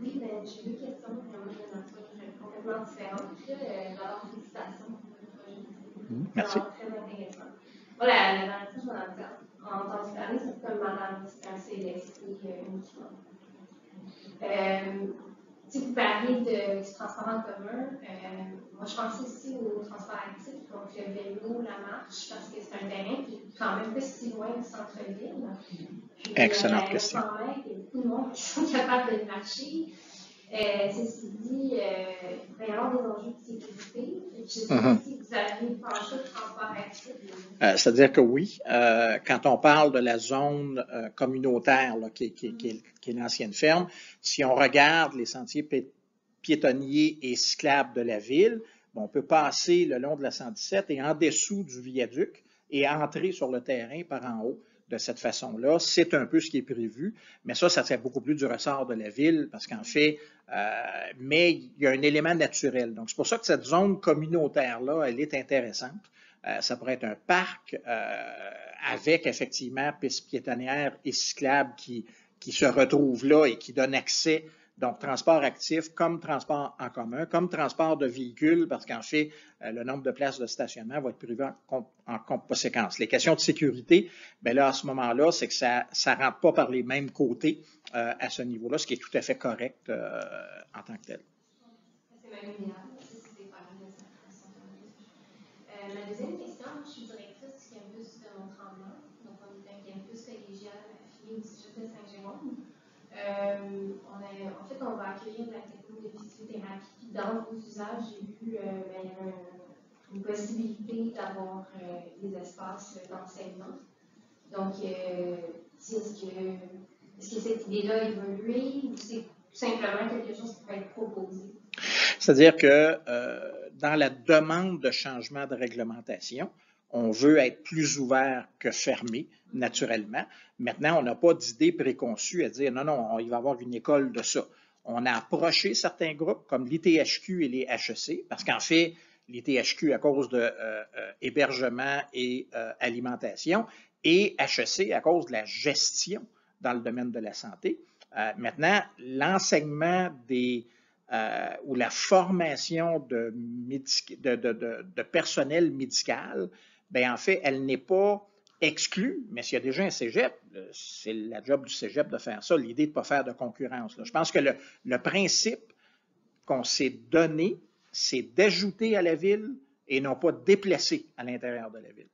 Oui, j'ai deux questions vraiment de nature complètement différentes. D'abord, félicitations pour le projet. Merci. C'est très intéressant. Voilà, la dernière fois, je m'en ai entendu parler, c'est comme madame, c'est un CLSC uniquement. Vous parlez du transport en commun. Moi, je pense aussi au transport actif, donc le vélo, la marche, parce que c'est un terrain qui est quand même pas si loin du centre-ville. Excellente question. Il y a beaucoup de monde qui sont capables de marcher. Ceci dit, il va y avoir des enjeux de sécurité. Je ne sais pas si vous avez pensé au transport actif. C'est-à-dire que oui, quand on parle de la zone communautaire là, qui est l'ancienne ferme, si on regarde les sentiers piétonniers et cyclables de la ville, on peut passer le long de la 117 et en dessous du viaduc et entrer sur le terrain par en haut. De cette façon-là, c'est un peu ce qui est prévu, mais ça fait beaucoup plus du ressort de la ville parce qu'en fait, mais il y a un élément naturel. Donc, c'est pour ça que cette zone communautaire-là, elle est intéressante. Ça pourrait être un parc avec effectivement pistes piétonnières et cyclables qui se retrouvent là et qui donnent accès, donc transport actif comme transport en commun, comme transport de véhicules, parce qu'en fait, le nombre de places de stationnement va être prévu en conséquence. Les questions de sécurité, bien là, à ce moment-là, c'est que ça ne rentre pas par les mêmes côtés à ce niveau-là, ce qui est tout à fait correct en tant que tel. C'est même idéal, c'est pas mal de ça. Ma deuxième question, je suis directrice du campus de Mont-Tremblant, donc on est un campus collégial affilié au Cégep de Saint-Jérôme. En fait, on va accueillir de la technique de physiothérapie. Puis dans vos usages, j'ai vu il y a une possibilité d'avoir des espaces d'enseignement. Donc, est-ce que cette idée-là a évolué ou c'est tout simplement quelque chose qui peut être proposé? C'est-à-dire que dans la demande de changement de réglementation, on veut être plus ouvert que fermé, naturellement. Maintenant, on n'a pas d'idée préconçue à dire non, il va y avoir une école de ça. On a approché certains groupes comme l'ITHQ et les HEC, parce qu'en fait, l'ITHQ à cause de hébergement et alimentation, et HEC à cause de la gestion dans le domaine de la santé. Maintenant, l'enseignement ou la formation de personnel médical, bien, en fait, elle n'est pas exclue, mais s'il y a déjà un cégep, c'est la job du cégep de faire ça, l'idée de ne pas faire de concurrence. Là. Je pense que le principe qu'on s'est donné, c'est d'ajouter à la ville et non pas de déplacer à l'intérieur de la ville.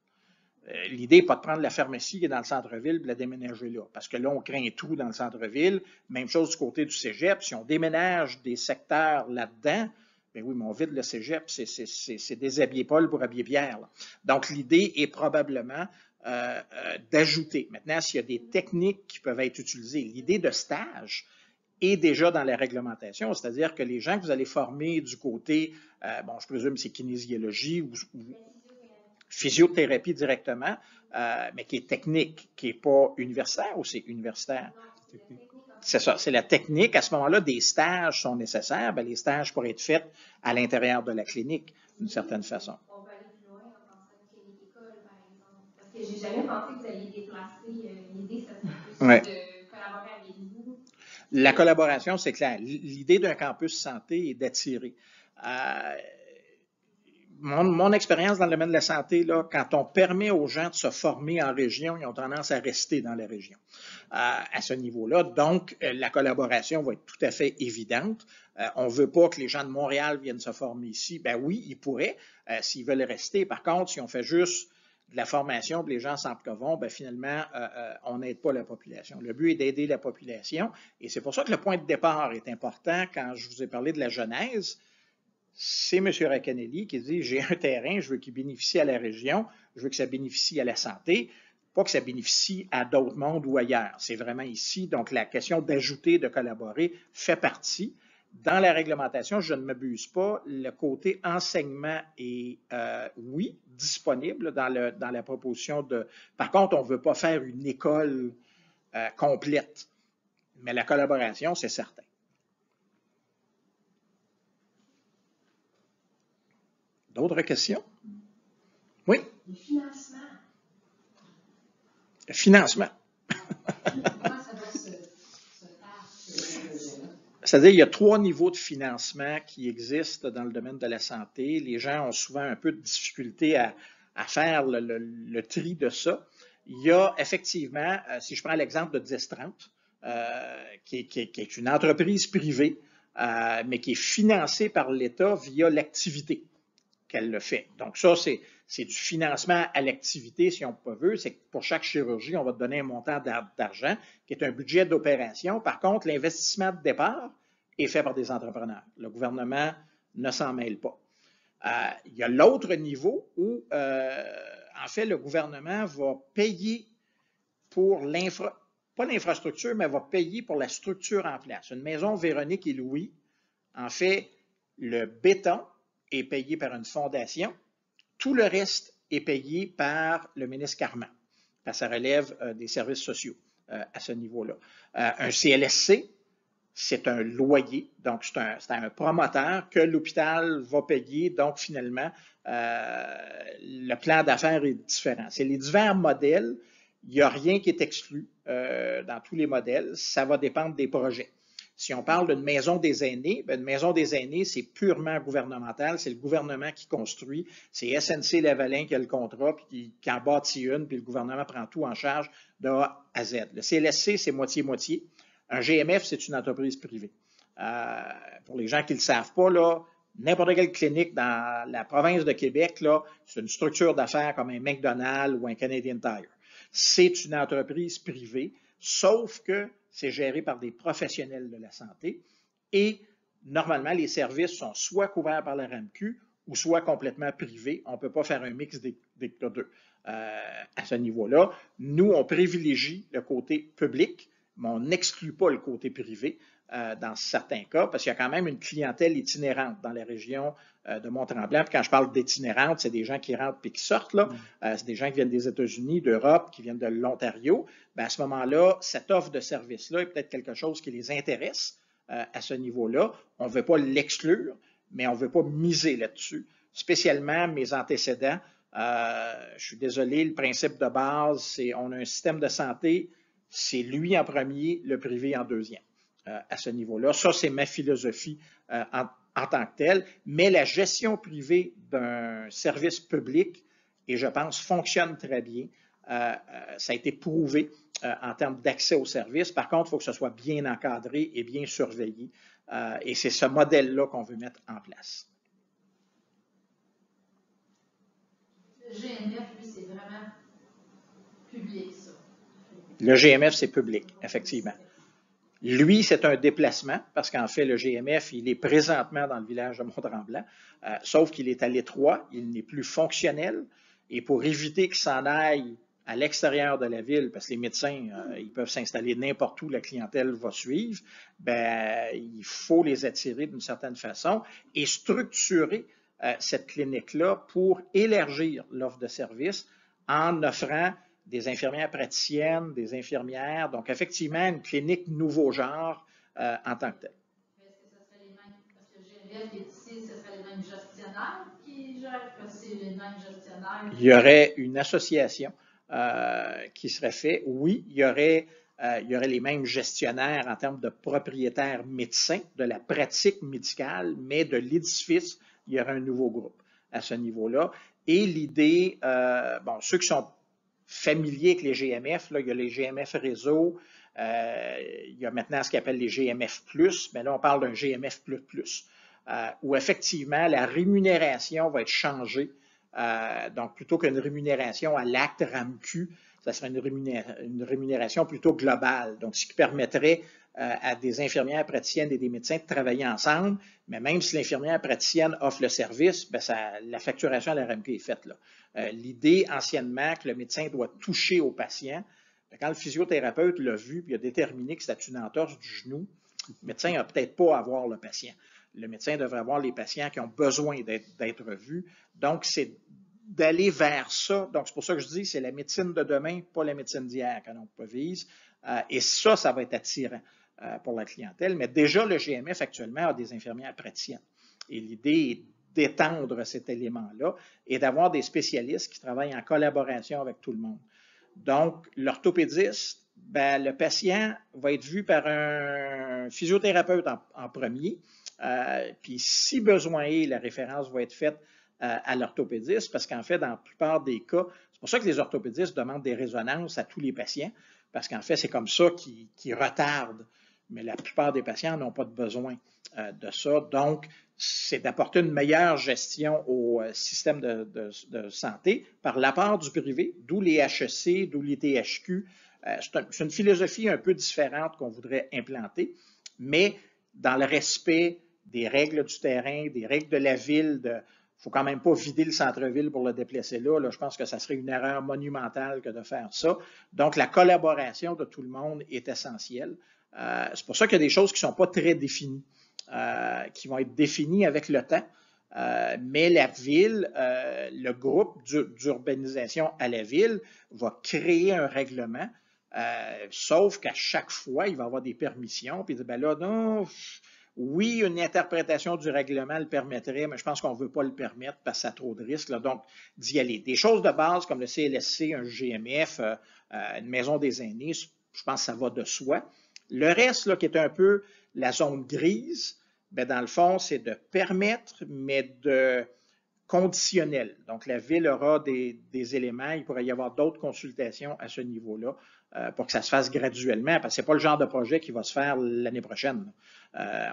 L'idée n'est pas de prendre la pharmacie qui est dans le centre-ville et de la déménager là, parce que là, on craint tout dans le centre-ville. Même chose du côté du cégep. Si on déménage des secteurs là-dedans, bien oui, mais on vide le cégep, c'est déshabiller Paul pour habiller Pierre. Là. Donc, l'idée est probablement d'ajouter. Maintenant, s'il y a des techniques qui peuvent être utilisées, l'idée de stage est déjà dans la réglementation, c'est-à-dire que les gens que vous allez former du côté, je présume c'est kinésiologie ou physiothérapie directement, mais qui est technique, qui n'est pas universitaire ou c'est universitaire? C'est ça, c'est la technique. À ce moment-là, des stages sont nécessaires. Bien, les stages pourraient être faits à l'intérieur de la clinique, d'une certaine façon. On va aller plus loin en pensant à une clinique-école, par exemple. Parce que je n'ai jamais pensé que vous alliez déplacer l'idée, ça serait plus de collaborer avec vous. La collaboration, c'est clair. L'idée d'un campus santé est d'attirer. Mon expérience dans le domaine de la santé, là, quand on permet aux gens de se former en région, ils ont tendance à rester dans la région à ce niveau-là. Donc, la collaboration va être tout à fait évidente. On ne veut pas que les gens de Montréal viennent se former ici. Ben oui, ils pourraient s'ils veulent rester. Par contre, si on fait juste de la formation et les gens s'en vont, ben finalement, on n'aide pas la population. Le but est d'aider la population et c'est pour ça que le point de départ est important. Quand je vous ai parlé de la genèse, c'est M. Racanelli qui dit « J'ai un terrain, je veux qu'il bénéficie à la région, je veux que ça bénéficie à la santé, pas que ça bénéficie à d'autres mondes ou ailleurs. » C'est vraiment ici. Donc, la question d'ajouter, de collaborer fait partie. Dans la réglementation, je ne m'abuse pas, le côté enseignement est, oui, disponible dans la proposition de… Par contre, on ne veut pas faire une école complète, mais la collaboration, c'est certain. D'autres questions? Oui? Le financement. Le financement. Comment ça va se faire, ce projet-là? C'est-à-dire, il y a 3 niveaux de financement qui existent dans le domaine de la santé. Les gens ont souvent un peu de difficulté à faire le tri de ça. Il y a effectivement, si je prends l'exemple de 1030, qui est une entreprise privée, mais qui est financée par l'État via l'activité qu'elle le fait. Donc ça, c'est du financement à l'activité, si on peut veut. C'est que pour chaque chirurgie, on va te donner un montant d'argent qui est un budget d'opération. Par contre, l'investissement de départ est fait par des entrepreneurs. Le gouvernement ne s'en mêle pas. Il y a l'autre niveau où, en fait, le gouvernement va payer pour pas l'infrastructure, mais va payer pour la structure en place. Une maison Véronique et Louis, en fait, le béton est payé par une fondation. Tout le reste est payé par le ministre Carman, parce que ça relève des services sociaux à ce niveau-là. Un CLSC, c'est un loyer, donc c'est un promoteur que l'hôpital va payer. Donc, finalement, le plan d'affaires est différent. C'est les divers modèles. Il n'y a rien qui est exclu dans tous les modèles. Ça va dépendre des projets. Si on parle d'une maison des aînés, une maison des aînés, c'est purement gouvernemental. C'est le gouvernement qui construit. C'est SNC-Lavalin qui a le contrat, puis qui en bâtit une, puis le gouvernement prend tout en charge de A à Z. Le CLSC, c'est moitié-moitié. Un GMF, c'est une entreprise privée. Pour les gens qui ne le savent pas, là, n'importe quelle clinique dans la province de Québec, là, c'est une structure d'affaires comme un McDonald's ou un Canadian Tire. C'est une entreprise privée, sauf que c'est géré par des professionnels de la santé et normalement, les services sont soit couverts par la RAMQ ou soit complètement privés. On ne peut pas faire un mix des deux à ce niveau-là. Nous, on privilégie le côté public, mais on n'exclut pas le côté privé dans certains cas, parce qu'il y a quand même une clientèle itinérante dans la région de Mont-Tremblant. Puis quand je parle d'itinérante, c'est des gens qui rentrent et qui sortent, là. C'est des gens qui viennent des États-Unis, d'Europe, qui viennent de l'Ontario. Bien, à ce moment-là, cette offre de service-là est peut-être quelque chose qui les intéresse à ce niveau-là. On ne veut pas l'exclure, mais on ne veut pas miser là-dessus. Spécialement mes antécédents. Je suis désolé, le principe de base, c'est on a un système de santé, c'est lui en premier, le privé en deuxième. À ce niveau-là. Ça, c'est ma philosophie en tant que telle, mais la gestion privée d'un service public, et je pense, fonctionne très bien. Ça a été prouvé en termes d'accès aux services. Par contre, il faut que ce soit bien encadré et bien surveillé. Et c'est ce modèle-là qu'on veut mettre en place. Le GMF, lui, c'est vraiment public, ça. Le GMF, c'est public, effectivement. Lui, c'est un déplacement, parce qu'en fait, le GMF, il est présentement dans le village de Mont-Tremblant, sauf qu'il est à l'étroit, il n'est plus fonctionnel, et pour éviter qu'il s'en aille à l'extérieur de la ville, parce que les médecins, ils peuvent s'installer n'importe où, la clientèle va suivre, ben, il faut les attirer d'une certaine façon et structurer cette clinique-là pour élargir l'offre de services en offrant des infirmières praticiennes, des infirmières, donc effectivement une clinique nouveau genre en tant que telle. Est-ce que ce serait les mêmes, parce que le GMF est ici, ce serait les mêmes gestionnaires qui gèrent, parce que c'est les mêmes gestionnaires? Il y aurait une association qui serait faite. Oui, il y aurait les mêmes gestionnaires en termes de propriétaires médecins, de la pratique médicale, mais de l'édifice, il y aurait un nouveau groupe à ce niveau-là. Et l'idée, bon, ceux qui sont familiers avec les GMF, là, il y a les GMF réseau, il y a maintenant ce qu'on appelle les GMF+, mais là, on parle d'un GMF++, où effectivement, la rémunération va être changée. Donc, plutôt qu'une rémunération à l'acte RAMQ, ça serait une rémunération plutôt globale. Donc, ce qui permettrait à des infirmières praticiennes et des médecins de travailler ensemble, mais même si l'infirmière praticienne offre le service, bien, la facturation à la RAMQ est faite là. L'idée, anciennement, que le médecin doit toucher au patient, quand le physiothérapeute l'a vu et a déterminé que c'était une entorse du genou, le médecin n'a peut-être pas à voir le patient. Le médecin devrait avoir les patients qui ont besoin d'être vus. Donc, c'est d'aller vers ça. Donc, c'est pour ça que je dis c'est la médecine de demain, pas la médecine d'hier qu'on vise. Et ça va être attirant pour la clientèle. Mais déjà, le GMF actuellement a des infirmières praticiennes. Et l'idée est d'étendre cet élément-là et d'avoir des spécialistes qui travaillent en collaboration avec tout le monde. Donc, l'orthopédiste, ben, le patient va être vu par un physiothérapeute en premier, puis si besoin est, la référence va être faite à l'orthopédiste, parce qu'en fait, dans la plupart des cas, c'est pour ça que les orthopédistes demandent des résonances à tous les patients, parce qu'en fait, c'est comme ça qu'ils retardent. Mais la plupart des patients n'ont pas de besoin de ça. Donc, c'est d'apporter une meilleure gestion au système de santé par l'apport du privé, d'où les HEC, d'où les THQ. C'est une philosophie un peu différente qu'on voudrait implanter, mais dans le respect des règles du terrain, des règles de la ville. Il ne faut quand même pas vider le centre-ville pour le déplacer là. Je pense que ça serait une erreur monumentale que de faire ça. Donc, la collaboration de tout le monde est essentielle. C'est pour ça qu'il y a des choses qui ne sont pas très définies, qui vont être définies avec le temps. Mais la ville, le groupe d'urbanisation à la ville va créer un règlement, sauf qu'à chaque fois, il va y avoir des permissions. Puis il dit, ben là, non, oui, une interprétation du règlement le permettrait, mais je pense qu'on ne veut pas le permettre parce que ça a trop de risques. Là, donc, d'y aller. Des choses de base comme le CLSC, un GMF, une maison des aînés, je pense que ça va de soi. Le reste, là, qui est un peu la zone grise, bien, dans le fond, c'est de permettre, mais de conditionnel. Donc, la ville aura des éléments, il pourrait y avoir d'autres consultations à ce niveau-là pour que ça se fasse graduellement, parce que ce n'est pas le genre de projet qui va se faire l'année prochaine.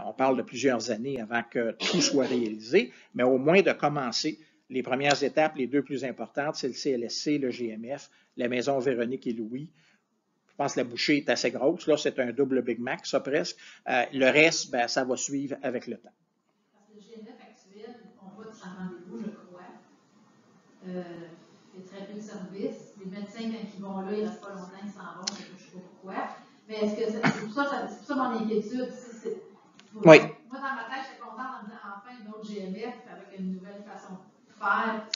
On parle de plusieurs années avant que tout soit réalisé, mais au moins de commencer. Les premières étapes, les deux plus importantes, c'est le CLSC, le GMF, la maison Véronique et Louis. Je pense que la bouchée est assez grosse. Là, c'est un double Big Mac, ça presque. Le reste, ben, ça va suivre avec le temps. Parce que le GMF actuel, on va sans rendez-vous, je crois. Il fait très peu de services. Les médecins, quand ils vont là, ils ne restent pas longtemps, ils s'en vont, je ne sais pas pourquoi. Mais est-ce que c'est pour ça mon inquiétude? Oui. Moi, dans ma tête, j'étais contente en me disant enfin une autre GMF avec une nouvelle façon de faire.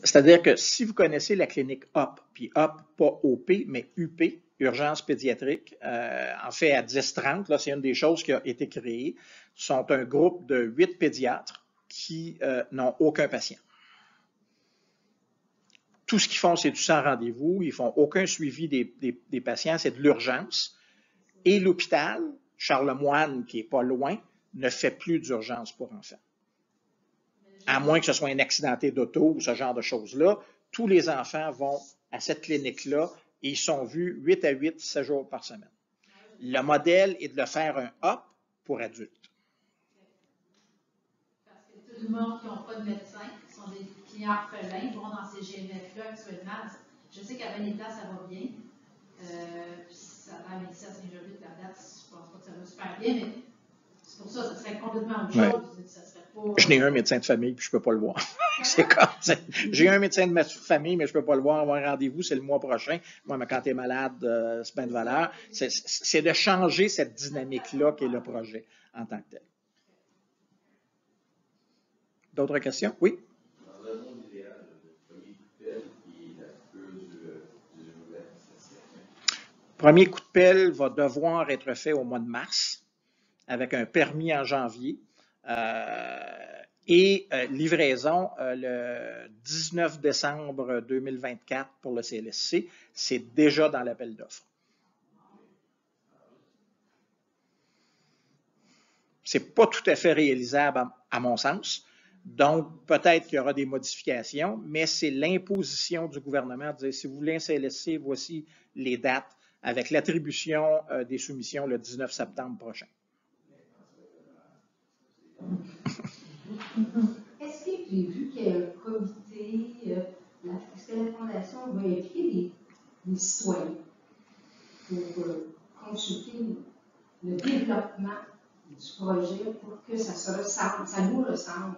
C'est-à-dire que si vous connaissez la clinique HOP, puis HOP, pas OP, mais UP, urgence pédiatrique, en fait à 10-30, là, c'est une des choses qui a été créée, sont un groupe de 8 pédiatres qui n'ont aucun patient. Tout ce qu'ils font, c'est du sans rendez-vous, ils ne font aucun suivi des patients, c'est de l'urgence. Et l'hôpital, Charlemagne, qui n'est pas loin, ne fait plus d'urgence pour enfants. À moins que ce soit un accidenté d'auto ou ce genre de choses-là, tous les enfants vont à cette clinique-là et ils sont vus 8 à 8, 7 jours par semaine. Le modèle est de le faire un HOP pour adultes. Parce que tout le monde qui n'a pas de médecin, qui sont des clients orphelins, vont dans ces GMF-là actuellement. Je sais qu'à Veneta, ça va bien. Puis ça va aller ici à Saint-Jolite, la date, je ne pense pas que ça va super bien, mais c'est pour ça, ça serait complètement autre chose. Ouais. Ça serait pas... Je n'ai un médecin de famille, puis je ne peux pas le voir. C'est comme ça. J'ai un médecin de ma famille, mais je ne peux pas le voir. Avoir un rendez-vous, c'est le mois prochain. Moi, mais quand tu es malade, c'est bien de valeur. C'est de changer cette dynamique-là qui est le projet en tant que tel. D'autres questions? Oui? Dans un monde idéal, le premier coup de pelle et la coupure du roulet, ça serait fait. Premier coup de pelle va devoir être fait au mois de mars, avec un permis en janvier. Et livraison le 19 décembre 2024 pour le CLSC. C'est déjà dans l'appel d'offres. Ce n'est pas tout à fait réalisable à mon sens. Donc, peut-être qu'il y aura des modifications, mais c'est l'imposition du gouvernement de dire si vous voulez un CLSC, voici les dates avec l'attribution des soumissions le 19 septembre prochain. Est-ce qu'il est prévu qu'il y ait un comité, est-ce que la Fondation va impliquer des citoyens pour consulter le développement du projet pour que ça nous ressemble?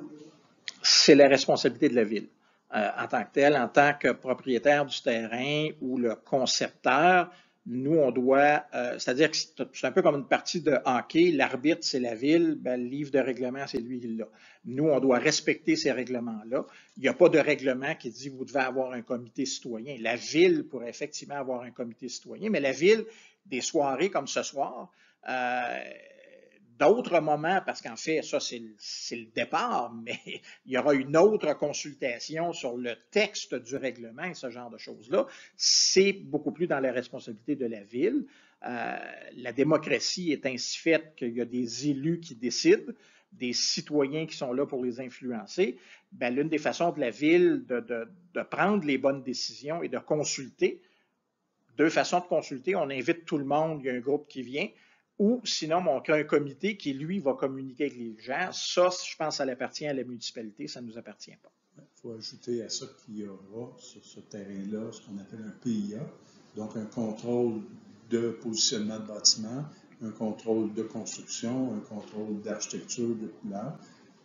C'est la responsabilité de la ville en tant que telle, en tant que propriétaire du terrain ou le concepteur. Nous, on doit, c'est-à-dire que c'est un peu comme une partie de hockey, l'arbitre, c'est la ville, ben, le livre de règlement, c'est lui qui l'a. Nous, on doit respecter ces règlements-là. Il n'y a pas de règlement qui dit vous devez avoir un comité citoyen. La ville pourrait effectivement avoir un comité citoyen, mais la ville, des soirées comme ce soir, d'autres moments, parce qu'en fait, ça, c'est le départ, mais il y aura une autre consultation sur le texte du règlement et ce genre de choses-là. C'est beaucoup plus dans la responsabilité de la Ville. La démocratie est ainsi faite qu'il y a des élus qui décident, des citoyens qui sont là pour les influencer. Bien, l'une des façons de la Ville de prendre les bonnes décisions et de consulter, deux façons de consulter, on invite tout le monde, il y a un groupe qui vient, ou sinon, on crée un comité qui, lui, va communiquer avec les gens. Ça, je pense, ça appartient à la municipalité, ça ne nous appartient pas. Il faut ajouter à ça qu'il y aura sur ce terrain-là ce qu'on appelle un PIA, donc un contrôle de positionnement de bâtiment, un contrôle de construction, un contrôle d'architecture, de couleur.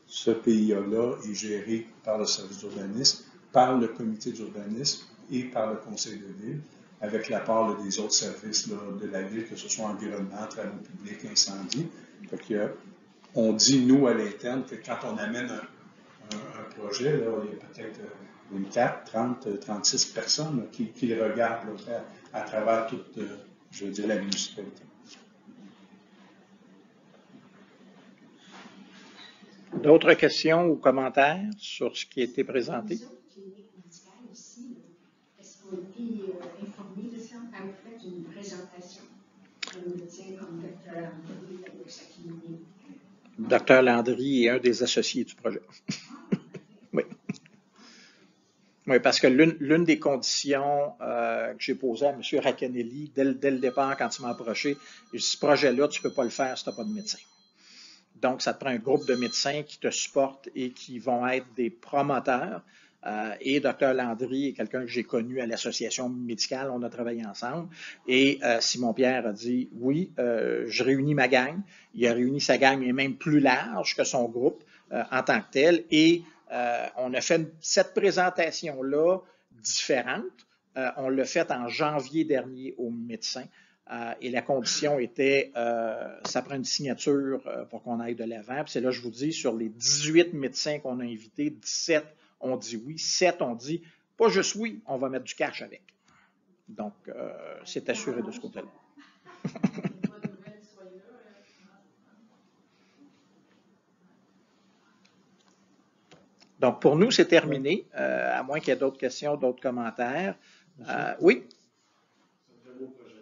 Ce PIA-là est géré par le service d'urbanisme, par le comité d'urbanisme et par le conseil de ville, avec l'apport des autres services là, de la ville, que ce soit environnement, travaux publics, incendie. On dit, nous, à l'interne, que quand on amène un projet, là, il y a peut-être une 4, 30, 36 personnes là, qui le regardent là, à travers toute, je veux dire, la municipalité. D'autres questions ou commentaires sur ce qui a été présenté? Nous autres, cliniques médicales aussi, est-ce qu'on a été informés de ça quand vous faites une présentation d'un médecin comme Dr. Landry avec sa clinique? Dr. Landry est un des associés du projet. Oui. Oui, parce que l'une des conditions que j'ai posées à M. Racanelli dès le départ, quand il m'a approché, ce projet-là, tu ne peux pas le faire si tu n'as pas de médecin. Donc, ça te prend un groupe de médecins qui te supportent et qui vont être des promoteurs. Et Dr. Landry est quelqu'un que j'ai connu à l'association médicale, on a travaillé ensemble. Et Simon-Pierre a dit, oui, je réunis ma gang. Il a réuni sa gang, mais même plus large que son groupe en tant que tel. Et on a fait cette présentation-là différente. On l'a faite en janvier dernier aux médecins. Et la condition était, ça prend une signature pour qu'on aille de l'avant. Puis c'est là, je vous dis, sur les 18 médecins qu'on a invités, 17 ont dit oui, 7 ont dit, pas juste oui, on va mettre du cash avec. Donc, c'est assuré de ce côté-là. Donc, pour nous, c'est terminé, à moins qu'il y ait d'autres questions, d'autres commentaires. Oui? C'est un très beau projet.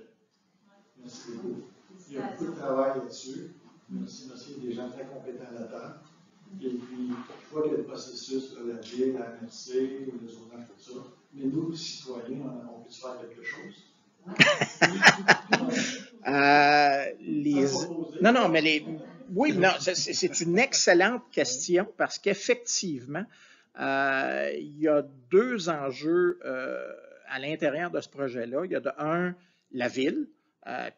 Merci beaucoup. Il y a beaucoup de travail là-dessus. Merci, monsieur. Il y a des gens très compétents là-dedans. Et puis, je vois qu'il y a le processus de la ville, la MRC, le zonage, tout ça. Mais nous, citoyens, on peut faire quelque chose? Non, mais oui, non, c'est une excellente question parce qu'effectivement, il y a deux enjeux à l'intérieur de ce projet-là. Il y a de un, la ville,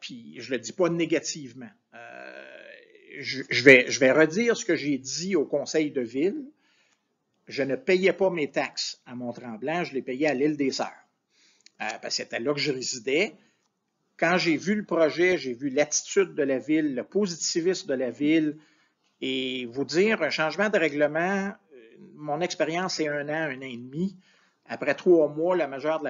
puis je ne le dis pas négativement. Je vais redire ce que j'ai dit au conseil de ville. Je ne payais pas mes taxes à Mont-Tremblant, je les payais à l'Île des Sœurs. Parce que c'était là que je résidais. Quand j'ai vu le projet, j'ai vu l'attitude de la ville, le positivisme de la ville, et vous dire, un changement de règlement, mon expérience, c'est 1 an, 1 an et demi. Après 3 mois, la majeure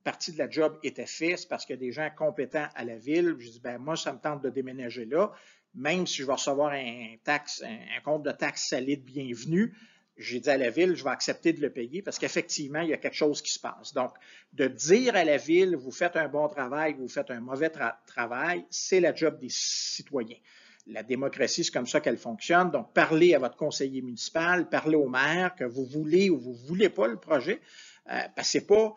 partie de la job était faite, c'est parce qu'il y a des gens compétents à la ville. Je dis, ben moi, ça me tente de déménager là, même si je vais recevoir un compte de taxes solide bienvenu. J'ai dit à la ville, je vais accepter de le payer parce qu'effectivement, il y a quelque chose qui se passe. Donc, de dire à la ville, vous faites un bon travail, vous faites un mauvais travail, c'est la job des citoyens. La démocratie, c'est comme ça qu'elle fonctionne. Donc, parlez à votre conseiller municipal, parlez au maire que vous voulez ou vous ne voulez pas le projet. Parce que c'est pas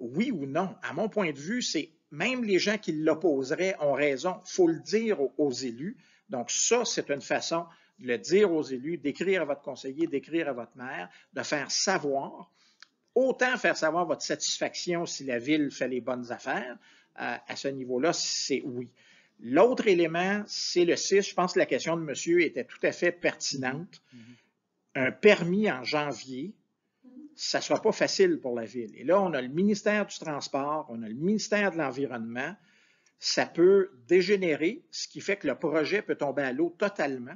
oui ou non. À mon point de vue, c'est même les gens qui l'opposeraient ont raison. Il faut le dire aux élus. Donc, ça, c'est une façon de le dire aux élus, d'écrire à votre conseiller, d'écrire à votre maire, de faire savoir, autant faire savoir votre satisfaction si la ville fait les bonnes affaires. À ce niveau-là, c'est oui. L'autre élément, c'est le 6. Je pense que la question de monsieur était tout à fait pertinente. Un permis en janvier, ça ne sera pas facile pour la ville. Et là, on a le ministère du Transport, on a le ministère de l'Environnement. Ça peut dégénérer, ce qui fait que le projet peut tomber à l'eau totalement.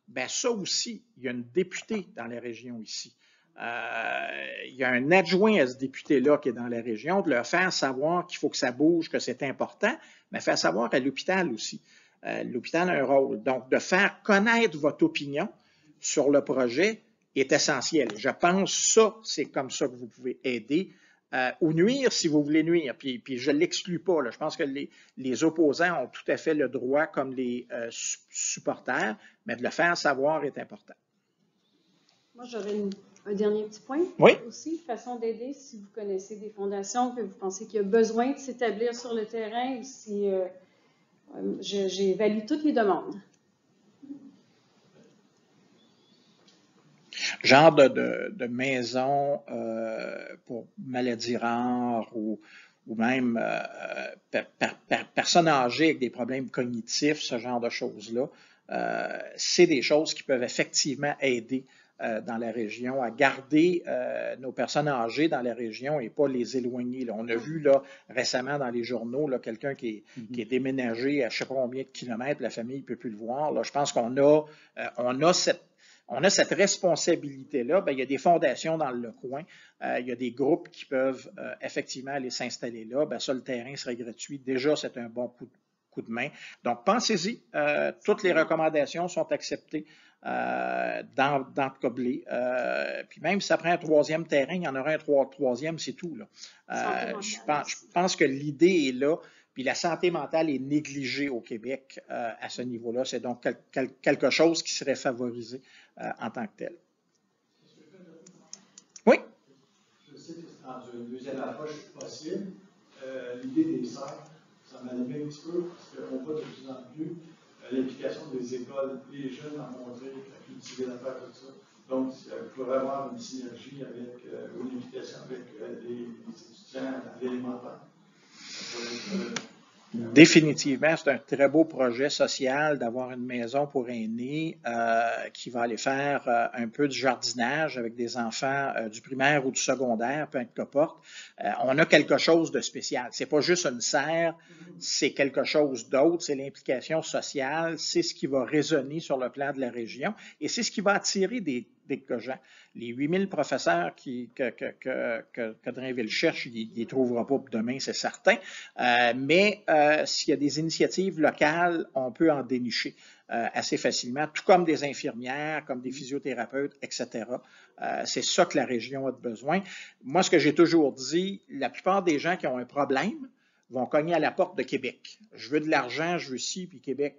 Bien, ça aussi, il y a une députée dans la région ici. Il y a un adjoint à ce député-là qui est dans la région, de leur faire savoir qu'il faut que ça bouge, que c'est important, mais faire savoir à l'hôpital aussi. L'hôpital a un rôle. Donc, de faire connaître votre opinion sur le projet est essentiel. Je pense que ça, c'est comme ça que vous pouvez aider ou nuire si vous voulez nuire. Puis je ne l'exclus pas. Là. Je pense que les opposants ont tout à fait le droit, comme les supporters, mais de le faire savoir est important. Moi, j'aurais un dernier petit point. Oui. Aussi, façon d'aider, si vous connaissez des fondations que vous pensez qu'il y a besoin de s'établir sur le terrain ou si j'évalue toutes les demandes. Genre de maison pour maladies rares ou même personnes âgées avec des problèmes cognitifs, ce genre de choses-là, c'est des choses qui peuvent effectivement aider dans la région à garder nos personnes âgées dans la région et pas les éloigner. Là. On a vu là, récemment dans les journaux quelqu'un qui est déménagé à je ne sais pas combien de kilomètres, la famille ne peut plus le voir. Là. Je pense qu'on a cette responsabilité-là. Bien, il y a des fondations dans le coin. Il y a des groupes qui peuvent effectivement aller s'installer là. Bien, ça, le terrain serait gratuit. Déjà, c'est un bon coup de main. Donc, pensez-y. Toutes les recommandations sont acceptées dans le Coblé. Puis même si ça prend un troisième terrain, il y en aura un troisième, c'est tout. Là. Je pense que l'idée est là. Puis la santé mentale est négligée au Québec à ce niveau-là. C'est donc quelque chose qui serait favorisé en tant que tel. Oui? Je sais que c'est dans une deuxième approche possible. L'idée des serres, ça m'allumait un petit peu parce qu'on voit de plus en plus l'implication des écoles. Les jeunes ont montré à cultiver l'affaire, tout ça. Donc, il pourrait y avoir une synergie avec, une implication avec les étudiants à l'élémentaire. Définitivement, c'est un très beau projet social d'avoir une maison pour aînés qui va aller faire un peu de jardinage avec des enfants du primaire ou du secondaire, peu importe. On a quelque chose de spécial. C'est pas juste une serre, c'est quelque chose d'autre. C'est l'implication sociale, c'est ce qui va résonner sur le plan de la région et c'est ce qui va attirer des gens. Les 8000 professeurs que Drainville cherche, il ne les trouvera pas demain, c'est certain. Mais s'il y a des initiatives locales, on peut en dénicher assez facilement, tout comme des infirmières, comme des physiothérapeutes, etc. C'est ça que la région a besoin. Moi, ce que j'ai toujours dit, la plupart des gens qui ont un problème vont cogner à la porte de Québec. Je veux de l'argent, je veux ci, puis Québec,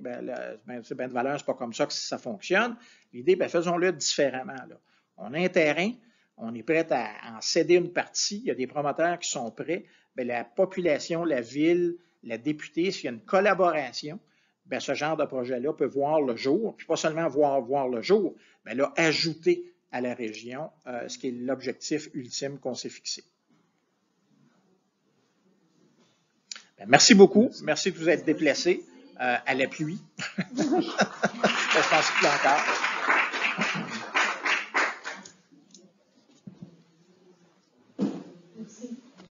c'est bien de valeur, c'est pas comme ça que ça fonctionne. L'idée, faisons-le différemment. Là. On a un terrain, on est prêt à en céder une partie, il y a des promoteurs qui sont prêts. Bien, la population, la ville, la députée, s'il y a une collaboration, bien, ce genre de projet-là peut voir le jour, puis pas seulement voir le jour, mais là, ajouter à la région ce qui est l'objectif ultime qu'on s'est fixé. Bien, merci beaucoup. Merci de vous être déplacés à la pluie. Je pense qu'il y a encore.